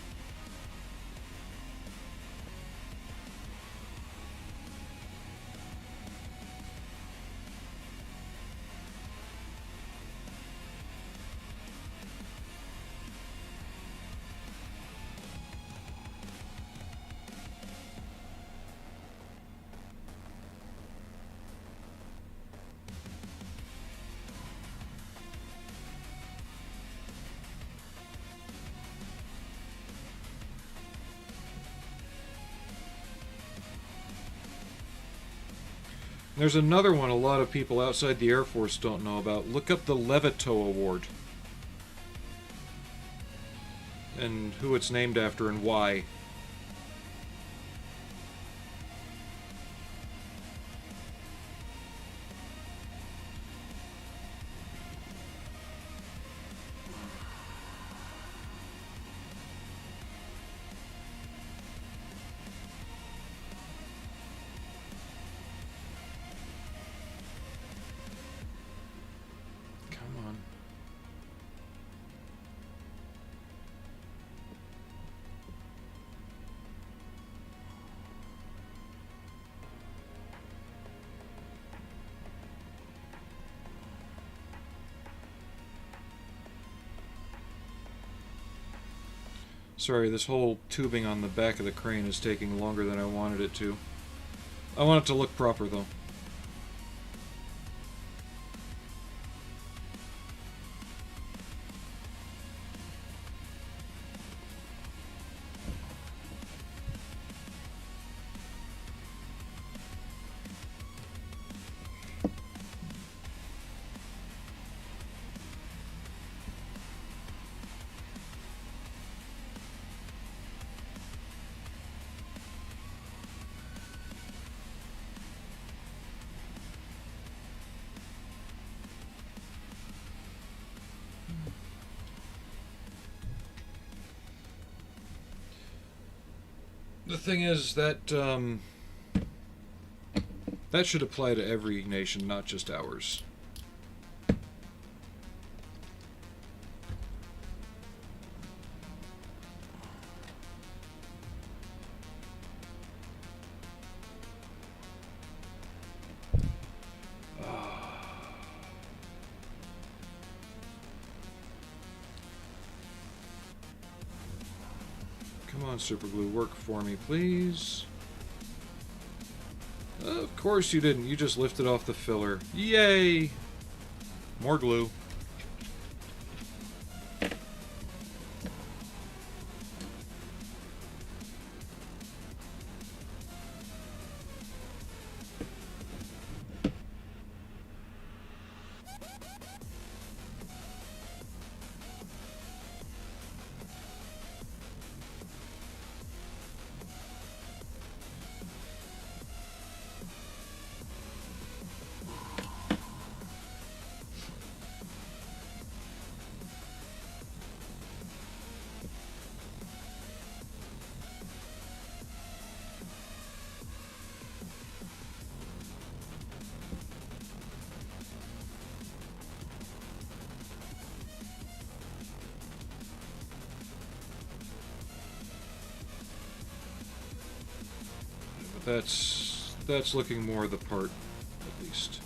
There's another one a lot of people outside the Air Force don't know about. Look up the Levito Award. And who it's named after and why. Sorry, this whole tubing on the back of the crane is taking longer than I wanted it to. I want it to look proper, though. The thing is that that should apply to every nation, not just ours. Come on, super glue, work for me, please. Of course you didn't. You just lifted off the filler. Yay! More glue. That's looking more the part, at least.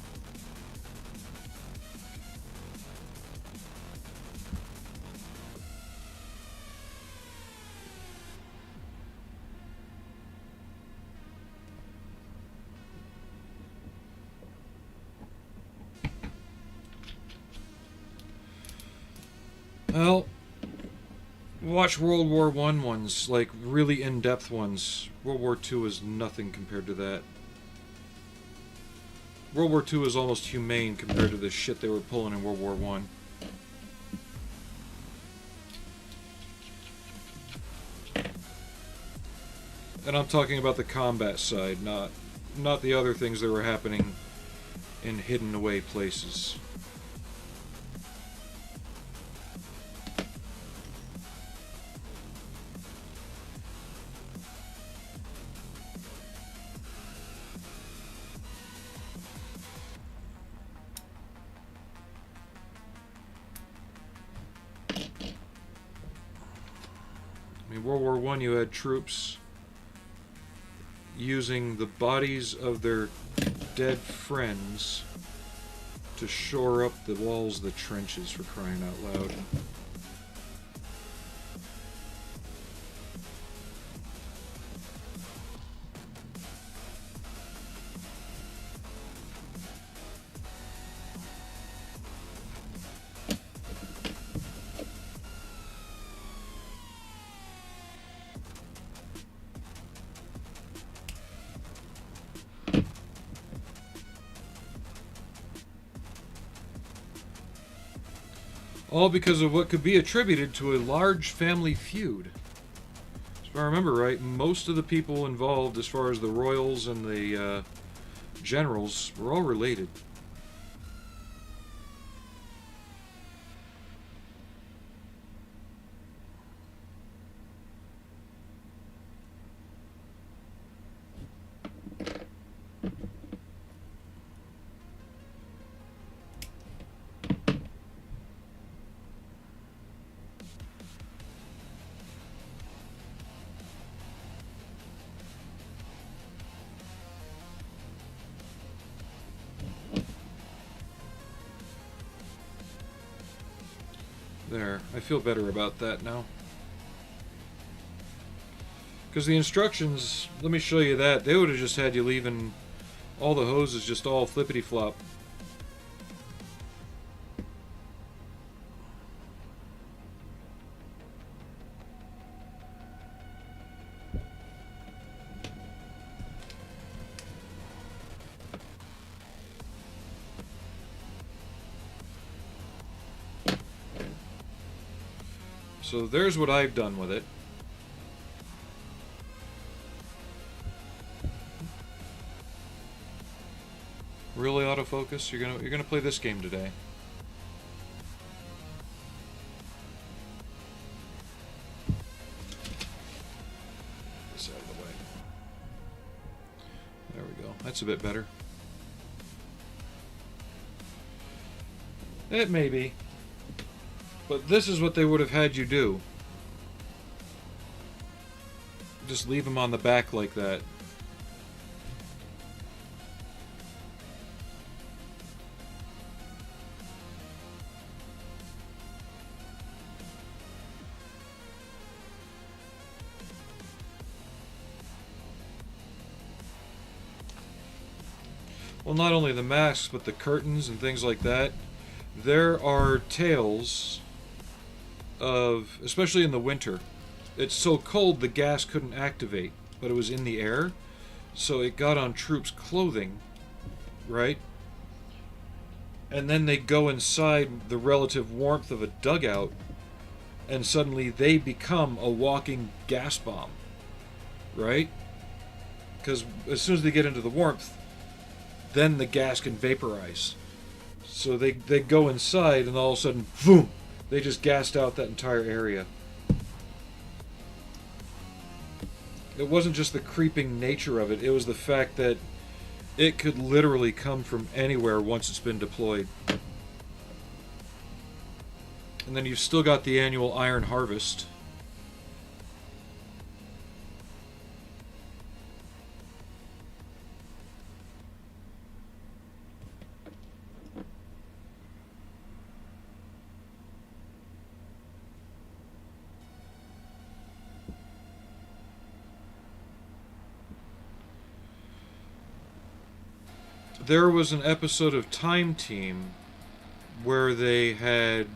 Well, watch World War I ones, like really in-depth ones. World War II is nothing compared to that. World War II is almost humane compared to the shit they were pulling in World War I. And I'm talking about the combat side, not the other things that were happening in hidden away places. In World War I, you had troops using the bodies of their dead friends to shore up the walls of the trenches, for crying out loud. All because of what could be attributed to a large family feud. If I remember right, most of the people involved, as far as the royals and the generals, were all related. There, I feel better about that now. Because the instructions, let me show you that, they would have just had you leaving all the hoses just all flippity-flop. So there's what I've done with it. Really autofocus? You're gonna play this game today. This out of the way. There we go. That's a bit better. It may be. But this is what they would have had you do. Just leave them on the back like that. Well, not only the masks, but the curtains and things like that. There are tales of, especially in the winter, it's so cold the gas couldn't activate, but it was in the air, so it got on troops' clothing, right? And then they go inside the relative warmth of a dugout, and suddenly they become a walking gas bomb, right? Because as soon as they get into the warmth, then the gas can vaporize. So they go inside, and all of a sudden, boom! They just gassed out that entire area. It wasn't just the creeping nature of it, it was the fact that it could literally come from anywhere once it's been deployed. And then you've still got the annual iron harvest. There was an episode of Time Team where they had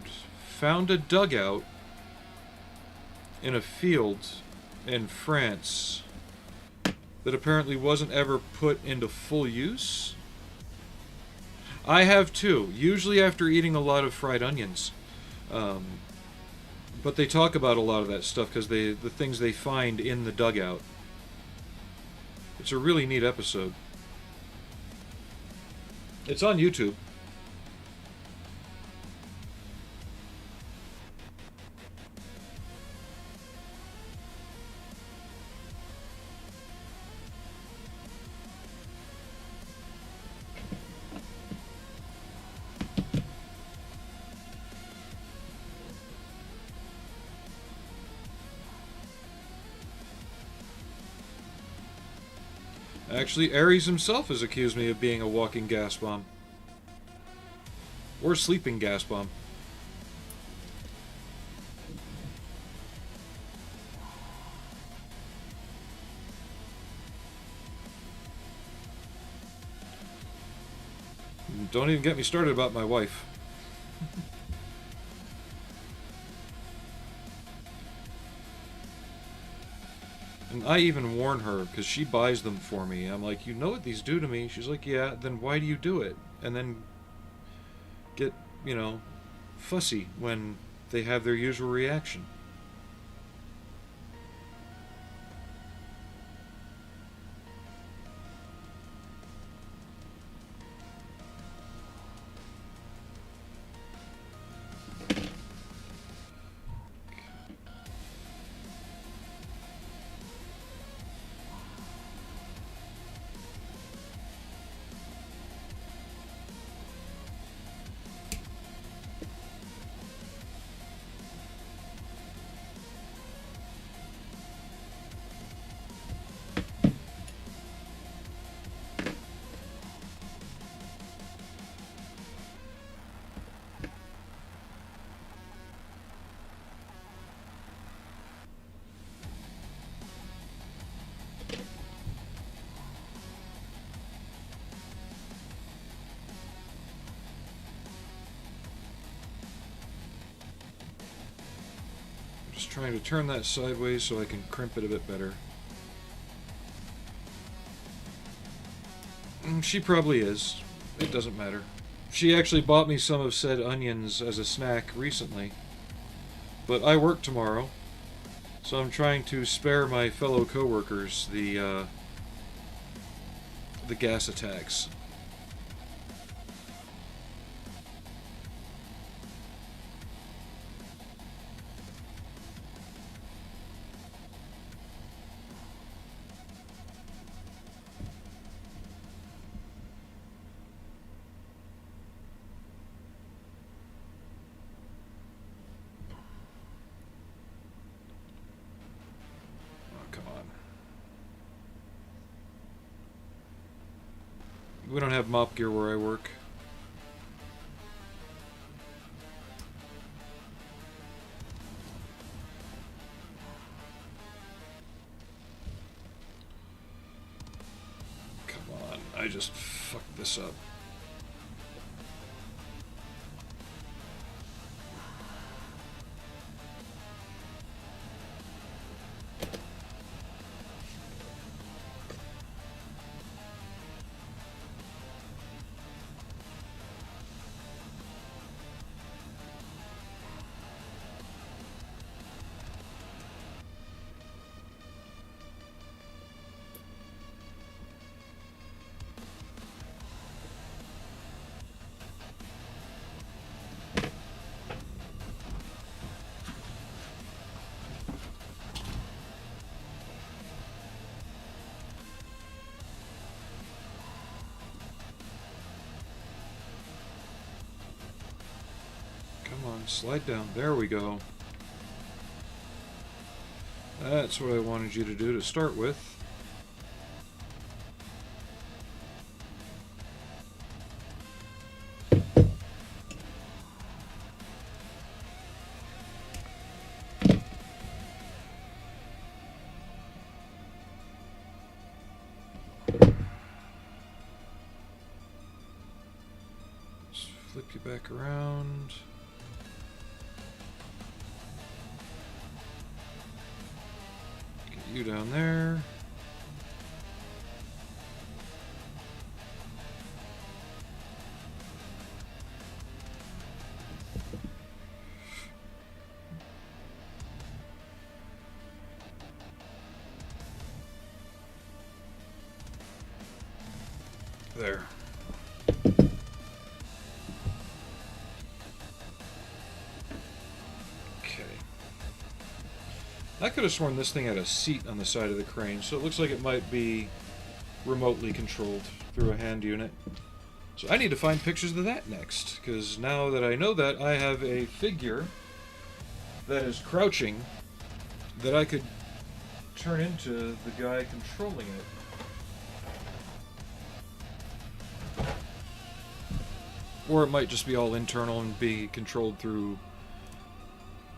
found a dugout in a field in France that apparently wasn't ever put into full use. I have too, usually after eating a lot of fried onions. But they talk about a lot of that stuff because the things they find in the dugout. It's a really neat episode. It's on YouTube. Actually, Ares himself has accused me of being a walking gas bomb. Or sleeping gas bomb. Don't even get me started about my wife. And I even warn her, because she buys them for me. I'm like, you know what these do to me? She's like, yeah, then why do you do it? And then get, you know, fussy when they have their usual reaction. Just trying to turn that sideways so I can crimp it a bit better. She probably is. It doesn't matter. She actually bought me some of said onions as a snack recently. But I work tomorrow, so I'm trying to spare my fellow coworkers the gas attacks. We don't have mop gear where I work. Come on, I just fucked this up. Come on, slide down. There we go. That's what I wanted you to do to start with. Just flip you back around. You down there. There. Okay. I could have sworn this thing had a seat on the side of the crane, so it looks like it might be remotely controlled through a hand unit. So I need to find pictures of that next, because now that I know that, I have a figure that is crouching that I could turn into the guy controlling it. Or it might just be all internal and be controlled through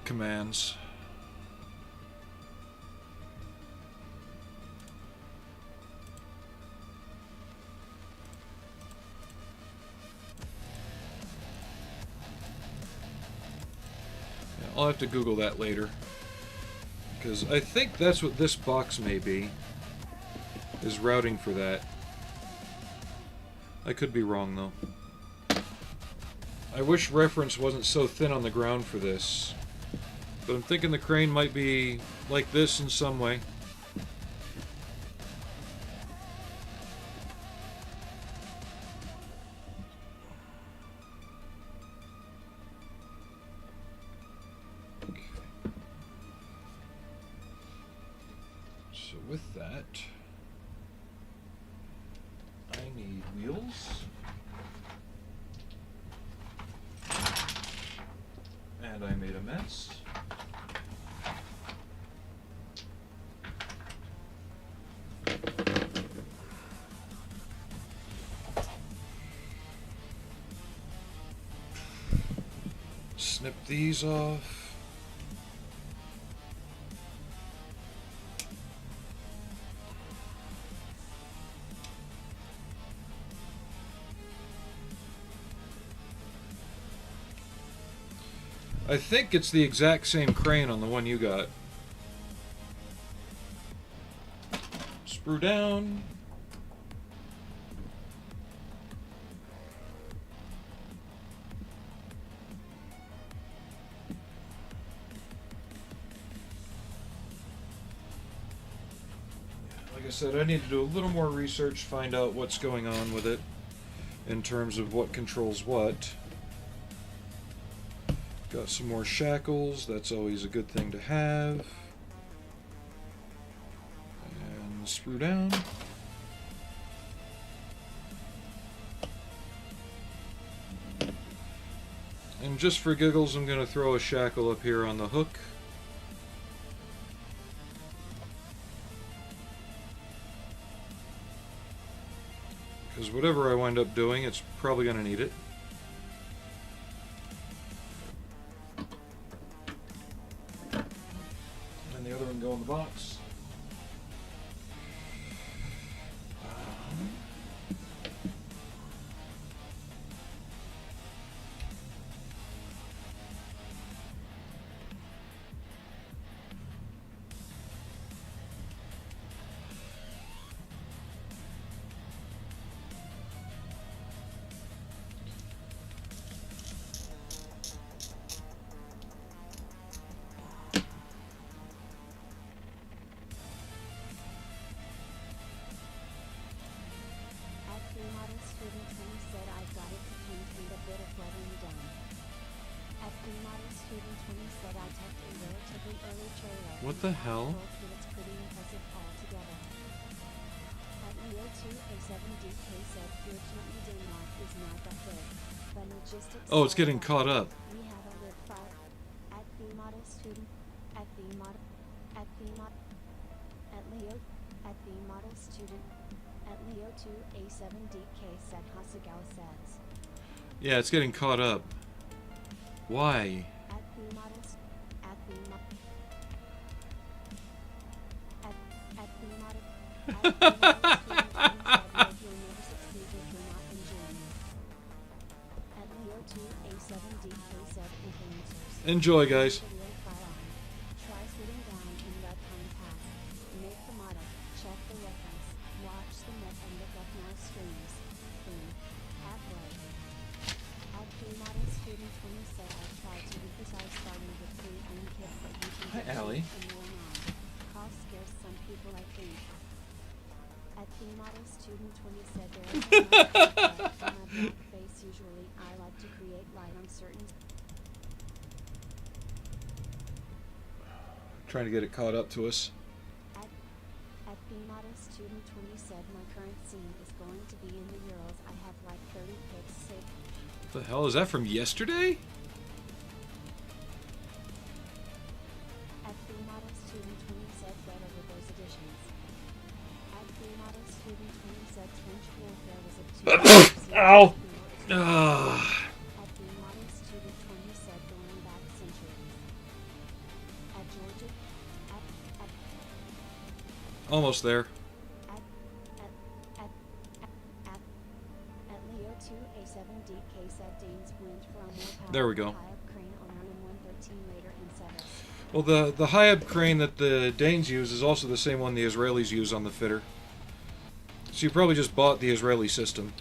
commands. Yeah, I'll have to Google that later. Because I think that's what this box may be, is routing for that. I could be wrong, though. I wish reference wasn't so thin on the ground for this. But I'm thinking the crane might be like this in some way. Okay. So with that, I need wheels. And I made a mess. Snip these off. I think it's the exact same crane on the one you got. Sprue down. Like I said, I need to do a little more research, find out what's going on with it in terms of what controls what. Got some more shackles, that's always a good thing to have. And sprue down. And just for giggles, I'm going to throw a shackle up here on the hook. Because whatever I wind up doing, it's probably going to need it. And the other one go in the box. What the hell? Oh, it's getting caught up. Yeah, it's getting caught up. Why? Enjoy, guys. Hi, Allie. At the model student 20 said there is a black face. Usually I like to create light on certain. Trying to get it caught up to us. At the model student 20 said my current scene is going to be in the Urals. I have like 30 pics saved. What the hell is that from yesterday? At the model student 20 said read over those editions. At the model student 20 said trench warfare was a 2. Ow! At the model student 20 said going back centuries. At Georgia. At Almost there. At Leo 2A7DK said Danes went for a more powerful There we go. high-up crane owner in 113 later and said us. Well, the high-up crane that the Danes use is also the same one the Israelis use on the fitter. So you probably just bought the Israeli system.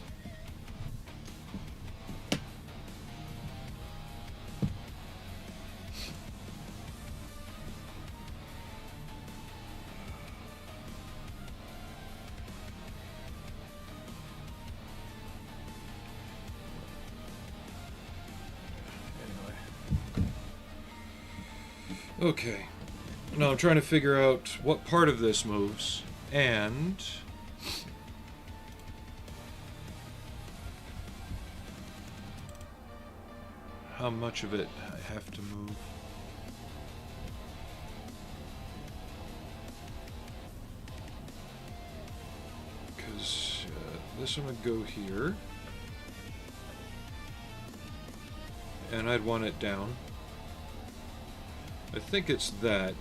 Okay. Now I'm trying to figure out what part of this moves, and how much of it I have to move. Because this one would go here, and I'd want it down. I think it's that.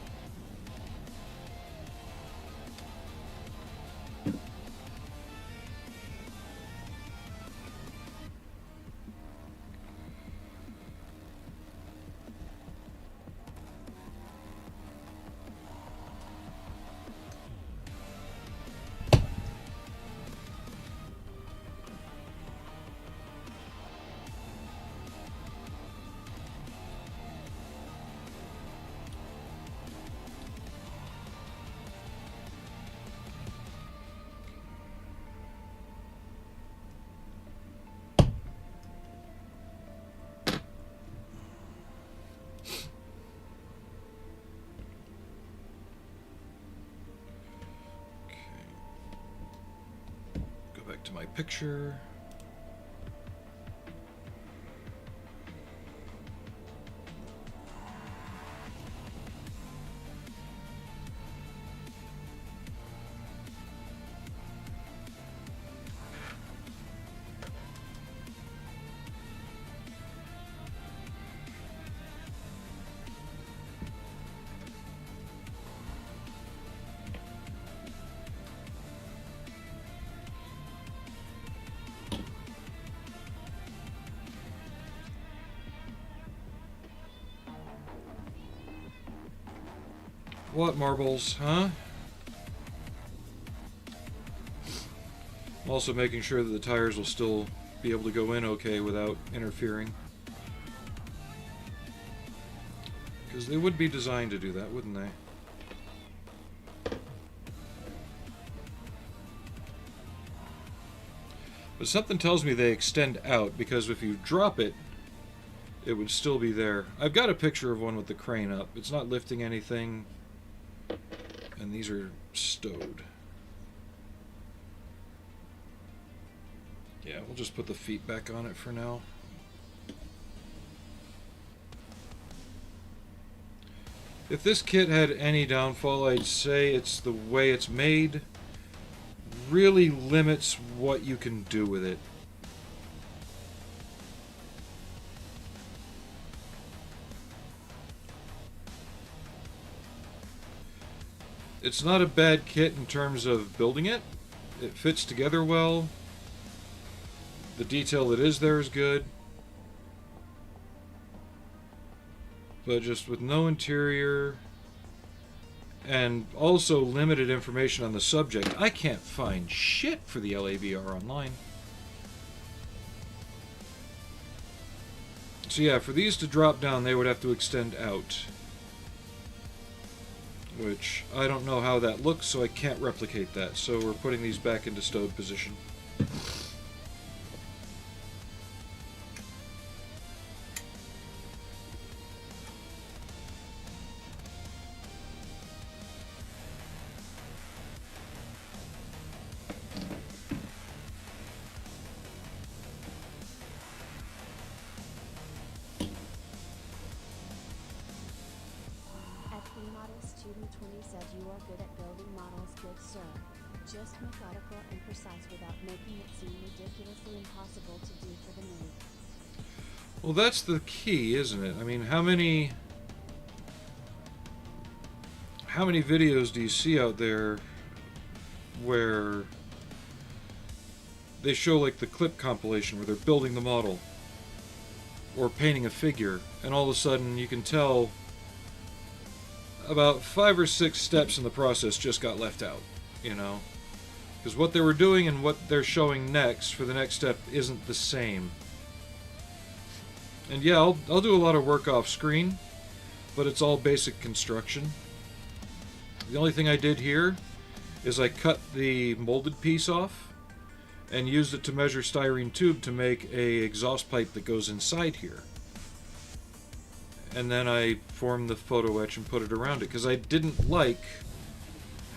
To my picture. What marbles, huh? I'm also making sure that the tires will still be able to go in okay without interfering. Because they would be designed to do that, wouldn't they? But something tells me they extend out, because if you drop it, it would still be there. I've got a picture of one with the crane up. It's not lifting anything. And these are stowed. Yeah, we'll just put the feet back on it for now. If this kit had any downfall, I'd say it's the way it's made. Really limits what you can do with it. It's not a bad kit in terms of building it. It fits together well. The detail that is there is good. But just with no interior and also limited information on the subject, I can't find shit for the LAVR online. So yeah, for these to drop down, they would have to extend out. which I don't know how that looks, so I can't replicate that. So we're putting these back into stowed position. Student 20 said you are good at building models, good sir. Just methodical and precise without making it seem ridiculously impossible to do for the noob. Well, that's the key, isn't it? I mean, how many videos do you see out there where they show like the clip compilation where they're building the model or painting a figure, and all of a sudden you can tell about 5 or 6 steps in the process just got left out, you know? Because what they were doing and what they're showing next for the next step isn't the same. And yeah, I'll do a lot of work off screen, but it's all basic construction. The only thing I did here is I cut the molded piece off and used it to measure styrene tube to make a exhaust pipe that goes inside here. And then I formed the photo etch and put it around it, because I didn't like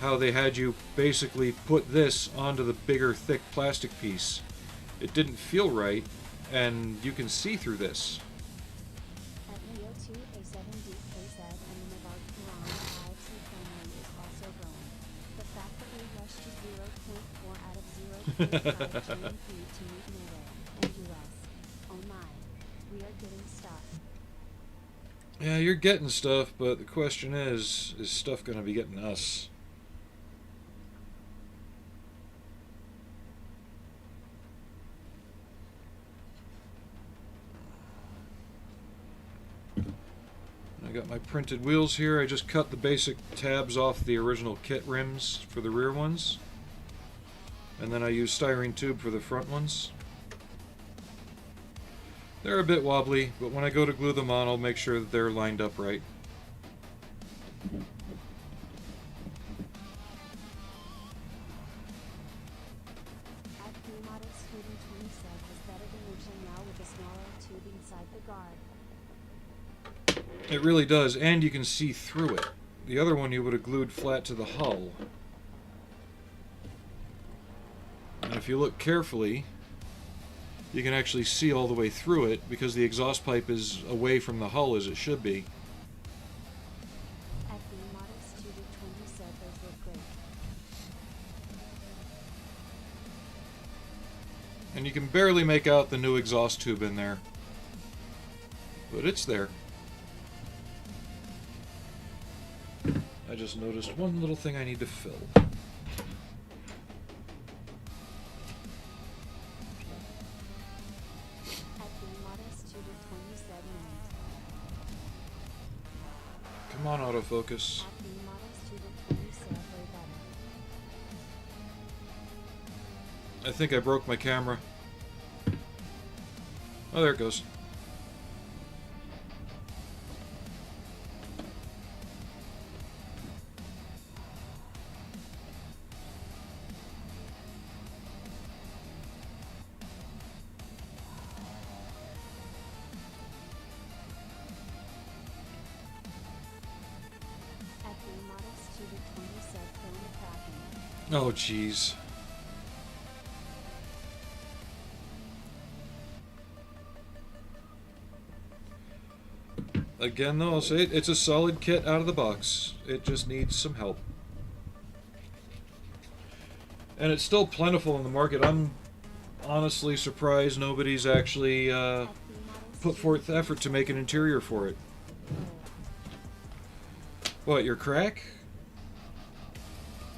how they had you basically put this onto the bigger, thick plastic piece. It didn't feel right, and you can see through this. At Leo 2 A7D KZ and the Navarre Quran IFC family is also growing. The fact that we rushed to 0.4 out of 0.5 GMP to meet Norway and US. Oh my. We are getting stuff. Yeah, you're getting stuff, but the question is stuff going to be getting us? I got my printed wheels here. I just cut the basic tabs off the original kit rims for the rear ones. And then I use styrene tube for the front ones. They're a bit wobbly, but when I go to glue them on, I'll make sure that they're lined up right. Student 20 said was better than original now with a smaller tube inside the guard. It really does, and you can see through it. The other one you would have glued flat to the hull. And if you look carefully, you can actually see all the way through it because the exhaust pipe is away from the hull as it should be. At the modest Student 20 said those look great. And you can barely make out the new exhaust tube in there. But it's there. I just noticed one little thing I need to fill. Come on, autofocus. I think I broke my camera. Oh, there it goes. Oh, jeez. Again, though, I'll say it's a solid kit out of the box. It just needs some help. And it's still plentiful in the market. I'm honestly surprised nobody's actually put forth effort to make an interior for it. What, your crack?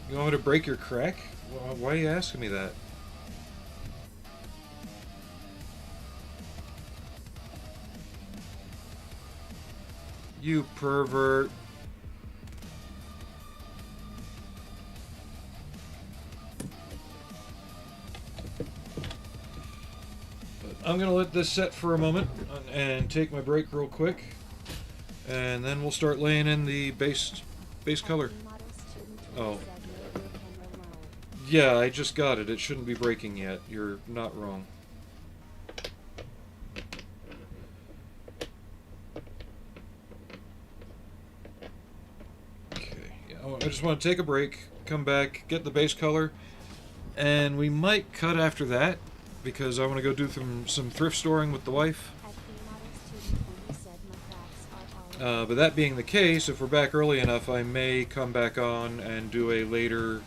You want me to break your crack? Why are you asking me that? You pervert. But I'm gonna let this set for a moment and take my break real quick, and then we'll start laying in the base Base color. Model student Oh. 27 your camera low. Yeah, I just got it. It shouldn't be breaking yet. You're not wrong. Okay, yeah, I just want to take a break, come back, get the base color, and we might cut after that because I want to go do some thrift storing with the wife. At the model student 20 said my cracks are all But that being the case, if we're back early enough, I may come back on and do a later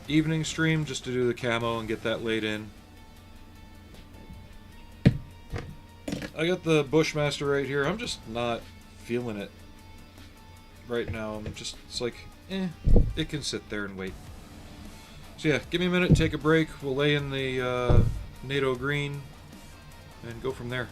evening stream just to do the camo and get that laid in. I got the Bushmaster right here. I'm just not feeling it right now. I'm just, it's like, it can sit there and wait. So yeah, give me a minute, take a break. We'll lay in the NATO green and go from there.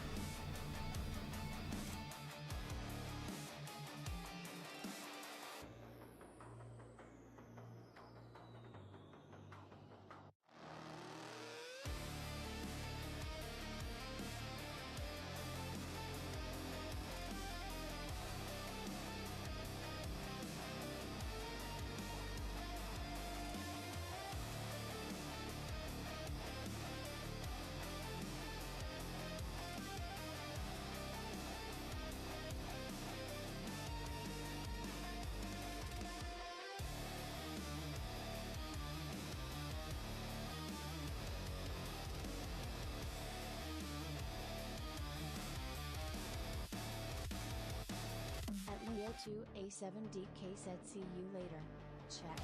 At Leo 2 A7DK said see you later. Check.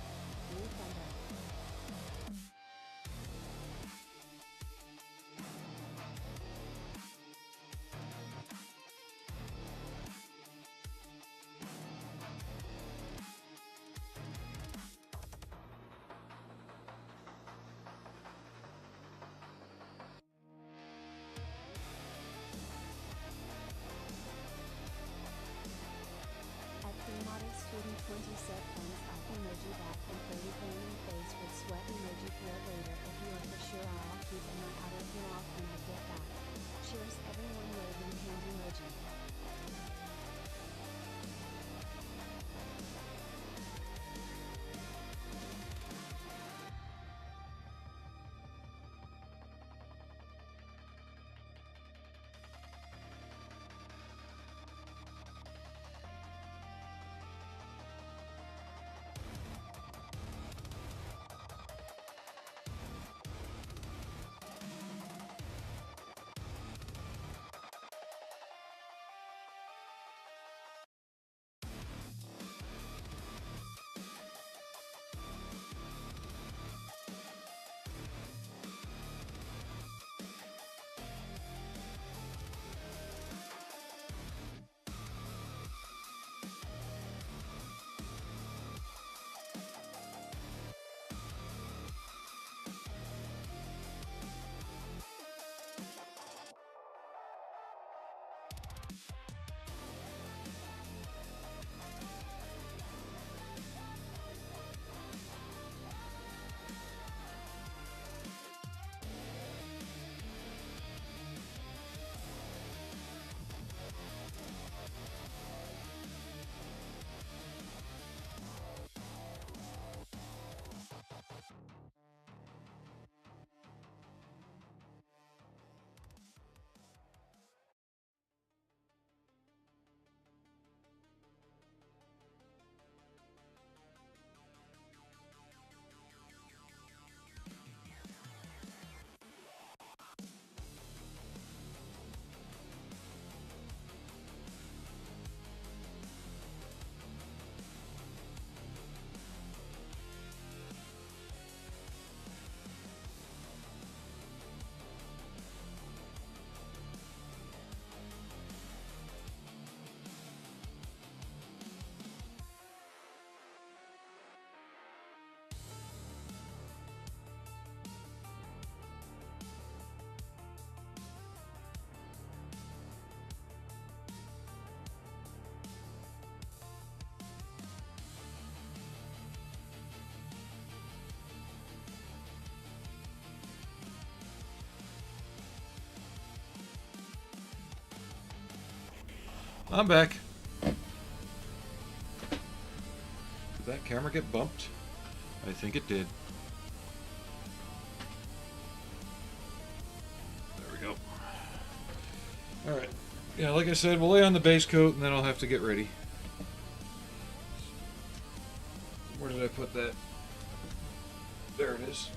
Blue Thunder. At the model student 20 said thumbs up emoji back and 30 burning face with sweat emoji for later if you are for sure I'll keep an eye out of your off when I get back. Cheers everyone waving hand emoji. I'm back. that camera get bumped? I think it did. There we go. Alright. Yeah, like I said, we'll lay on the base coat and then I'll have to get ready. Where did I put that? There it is.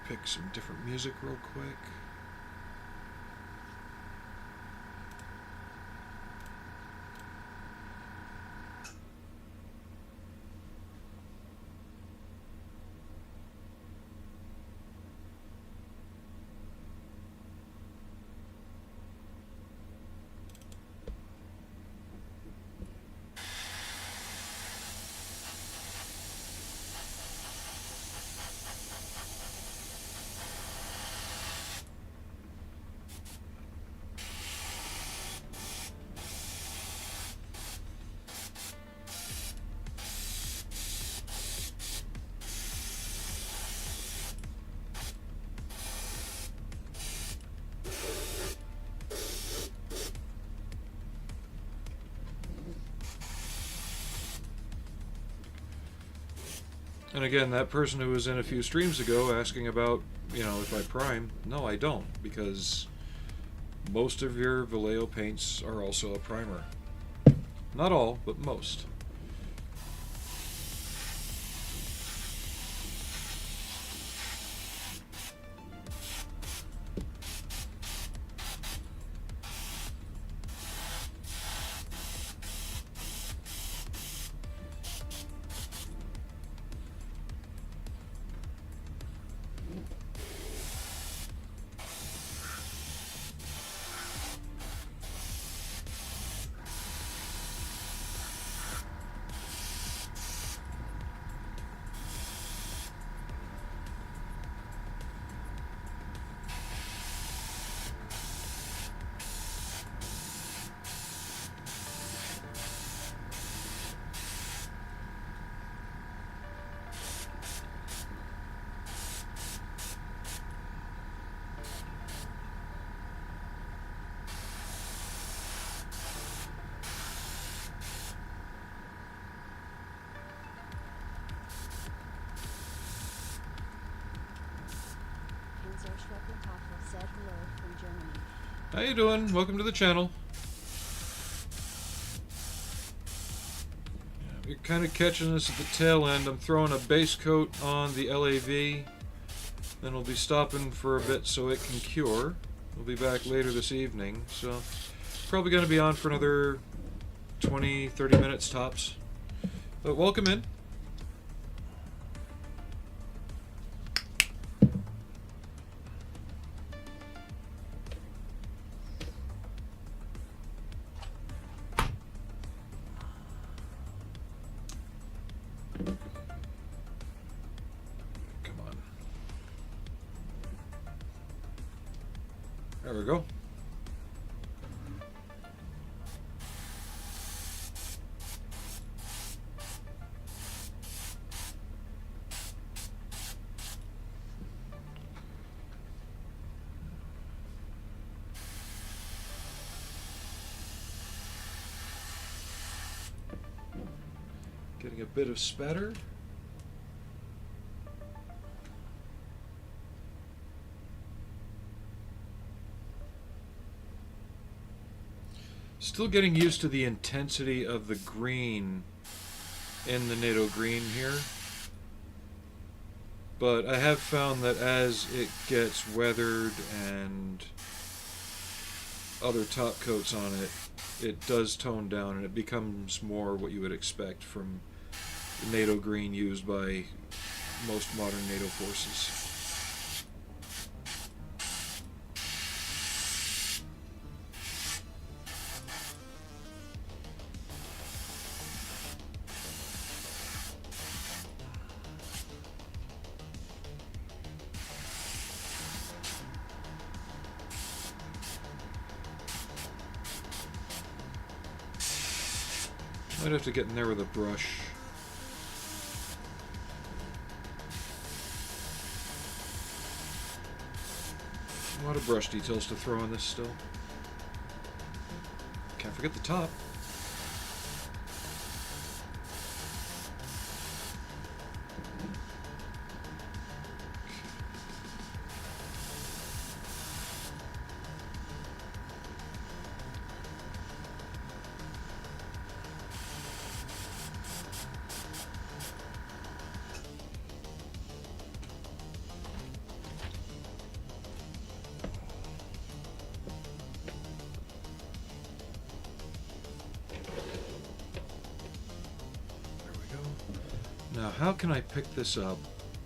Pick some different music real quick. And again, that person who was in a few streams ago asking about, you know, if I prime, no, I don't, because most of your Vallejo paints are also a primer. Not all, but most. Said hello from Germany. How you doing? Welcome to the channel. You're kind of catching this at the tail end. I'm throwing a base coat on the LAV Then we'll be stopping for a bit so it can cure. We'll be back later this evening, so probably going to be on for another 20-30 minutes tops. But welcome in. Come on. There we go. Getting a bit of spatter. Still getting used to the intensity of the green in the NATO green here. But I have found that as it gets weathered and other top coats on it, it does tone down and it becomes more what you would expect from the NATO green used by most modern NATO forces. Might have to get in there with a brush. A lot of brush details to throw in this still. Can't forget the top. Now, how can I pick this up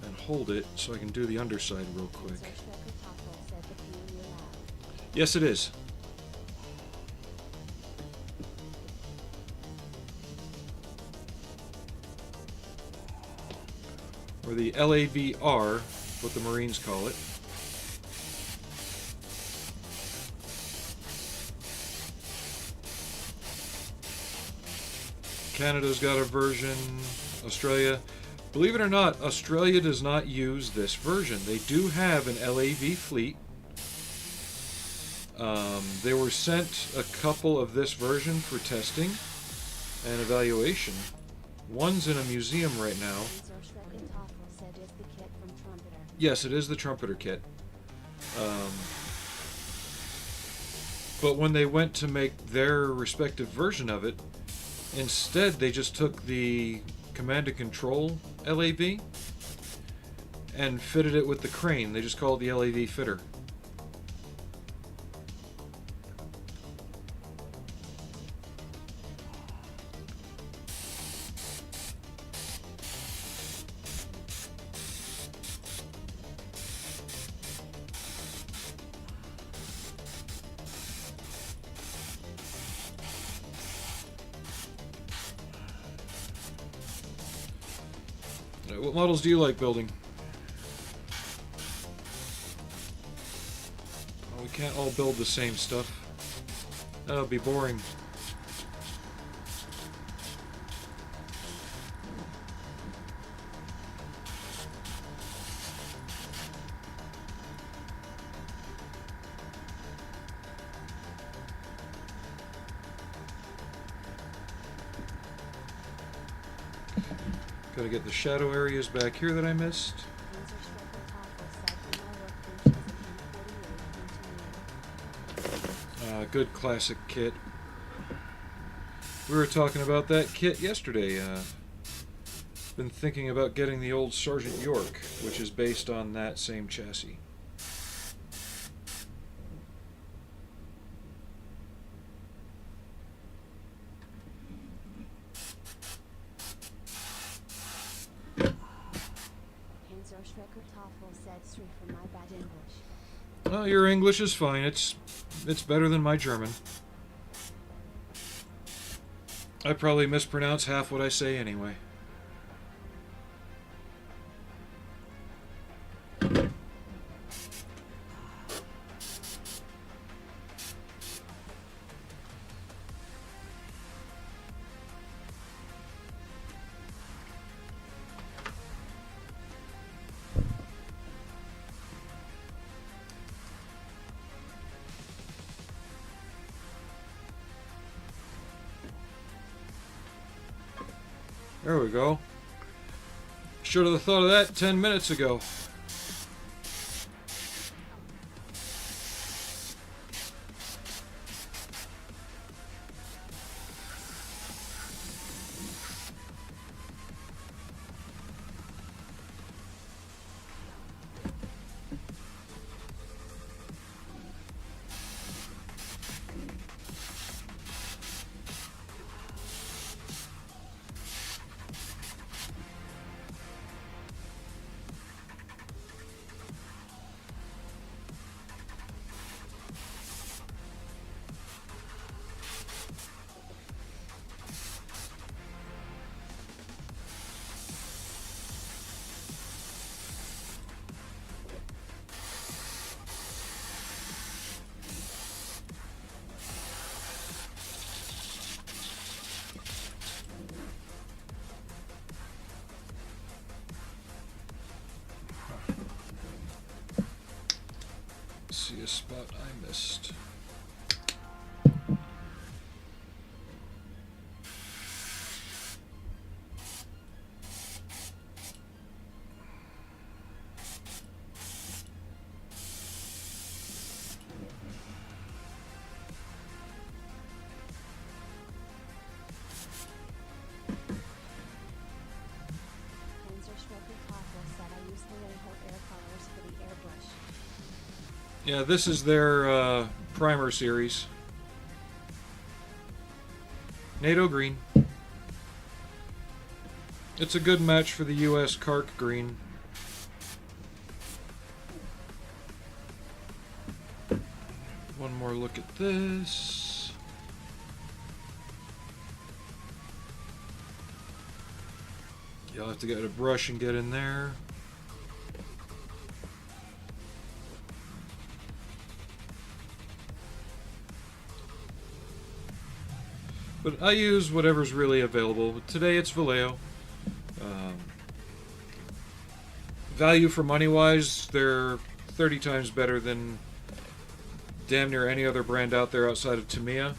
and hold it so I can do the underside real quick? Yes, it is. Or the LAVR, what the Marines call it. Canada's got a version. Australia, believe it or not, Australia does not use this version. They do have an LAV fleet. They were sent a couple of this version for testing and evaluation. One's in a museum right now. Yes, it is the Trumpeter kit. But when they went to make their respective version of it, instead they just took the Command and Control LAV and fitted it with the crane. They just call it the LAV fitter. What models do you like building? Oh, we can't all build the same stuff. That would be boring. Gotta get the shadow areas back here that I missed. Good classic kit. We were talking about that kit yesterday. Been thinking about getting the old Sergeant York, which is based on that same chassis. Well, your English is fine. It's better than my German. I probably mispronounce half what I say anyway. There we go. Should have thought of that 10 minutes ago. See a spot I missed. Yeah, this is their primer series. NATO green. It's a good match for the US Kark green. One more look at this. You'll have to get a brush and get in there. But I use whatever's really available. Today it's Vallejo. Value for money wise, they're 30 times better than damn near any other brand out there outside of Tamiya.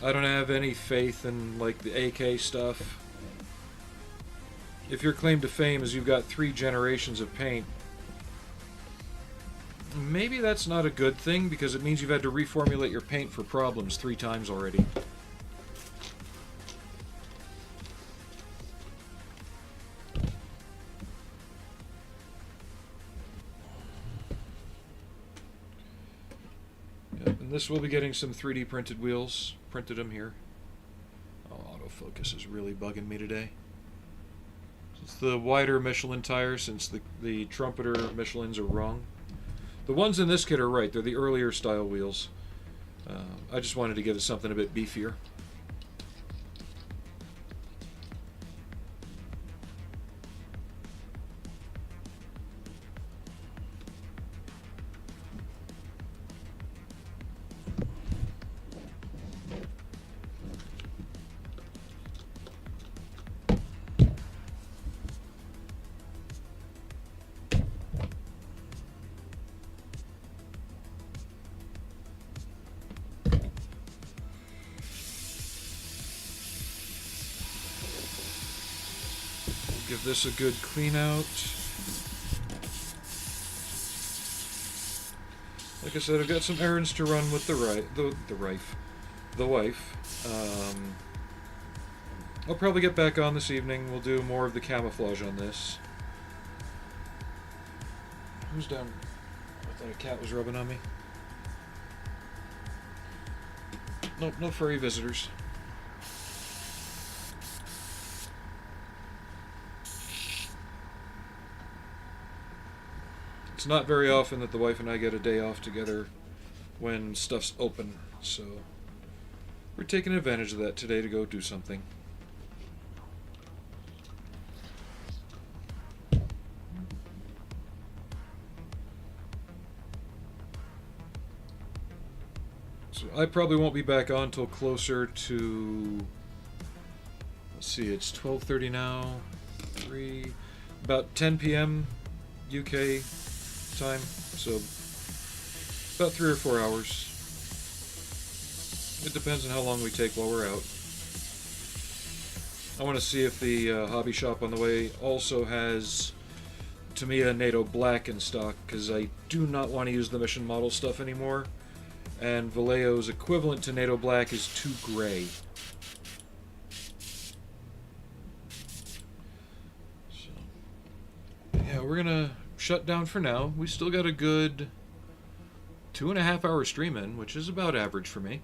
I don't have any faith in like the AK stuff. If your claim to fame is you've got 3 generations of paint, maybe that's not a good thing because it means you've had to reformulate your paint for problems 3 times already. This will be getting some 3D printed wheels. Printed them here. Oh, autofocus is really bugging me today. It's the wider Michelin tire since the trumpeter Michelins are wrong. The ones in this kit are right. They're the earlier style wheels. I just wanted to get something a bit beefier. Give this a good clean out. Like I said, I've got some errands to run with the wife. I'll probably get back on this evening. We'll do more of the camouflage on this. Who's down? I thought a cat was rubbing on me. Nope, no furry visitors. It's not very often that the wife and I get a day off together when stuff's open, so we're taking advantage of that today to go do something. So I probably won't be back on until closer to, let's see, it's 12:30 now, about 10 p.m. UK time, so about 3 or 4 hours. It depends on how long we take while we're out. I want to see if the hobby shop on the way also has Tamiya NATO Black in stock, because I do not want to use the mission model stuff anymore, and Vallejo's equivalent to NATO Black is too gray. So, yeah, we're gonna shut down for now. We still got a good 2.5 hour stream in, which is about average for me.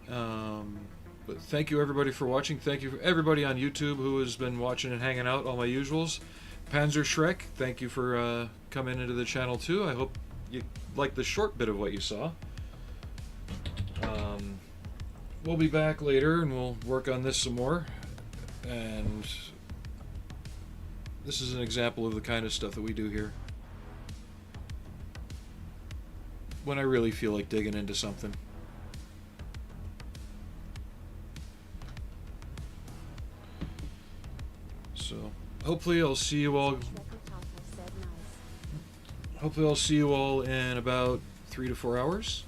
But thank you everybody for watching. Thank you for everybody on YouTube who has been watching and hanging out, all my usuals. Panzer Shrek, thank you for coming into the channel too. I hope you liked the short bit of what you saw. We'll be back later and we'll work on this some more. And this is an example of the kind of stuff that we do here when I really feel like digging into something. So hopefully I'll see you all in about 3 to 4 hours.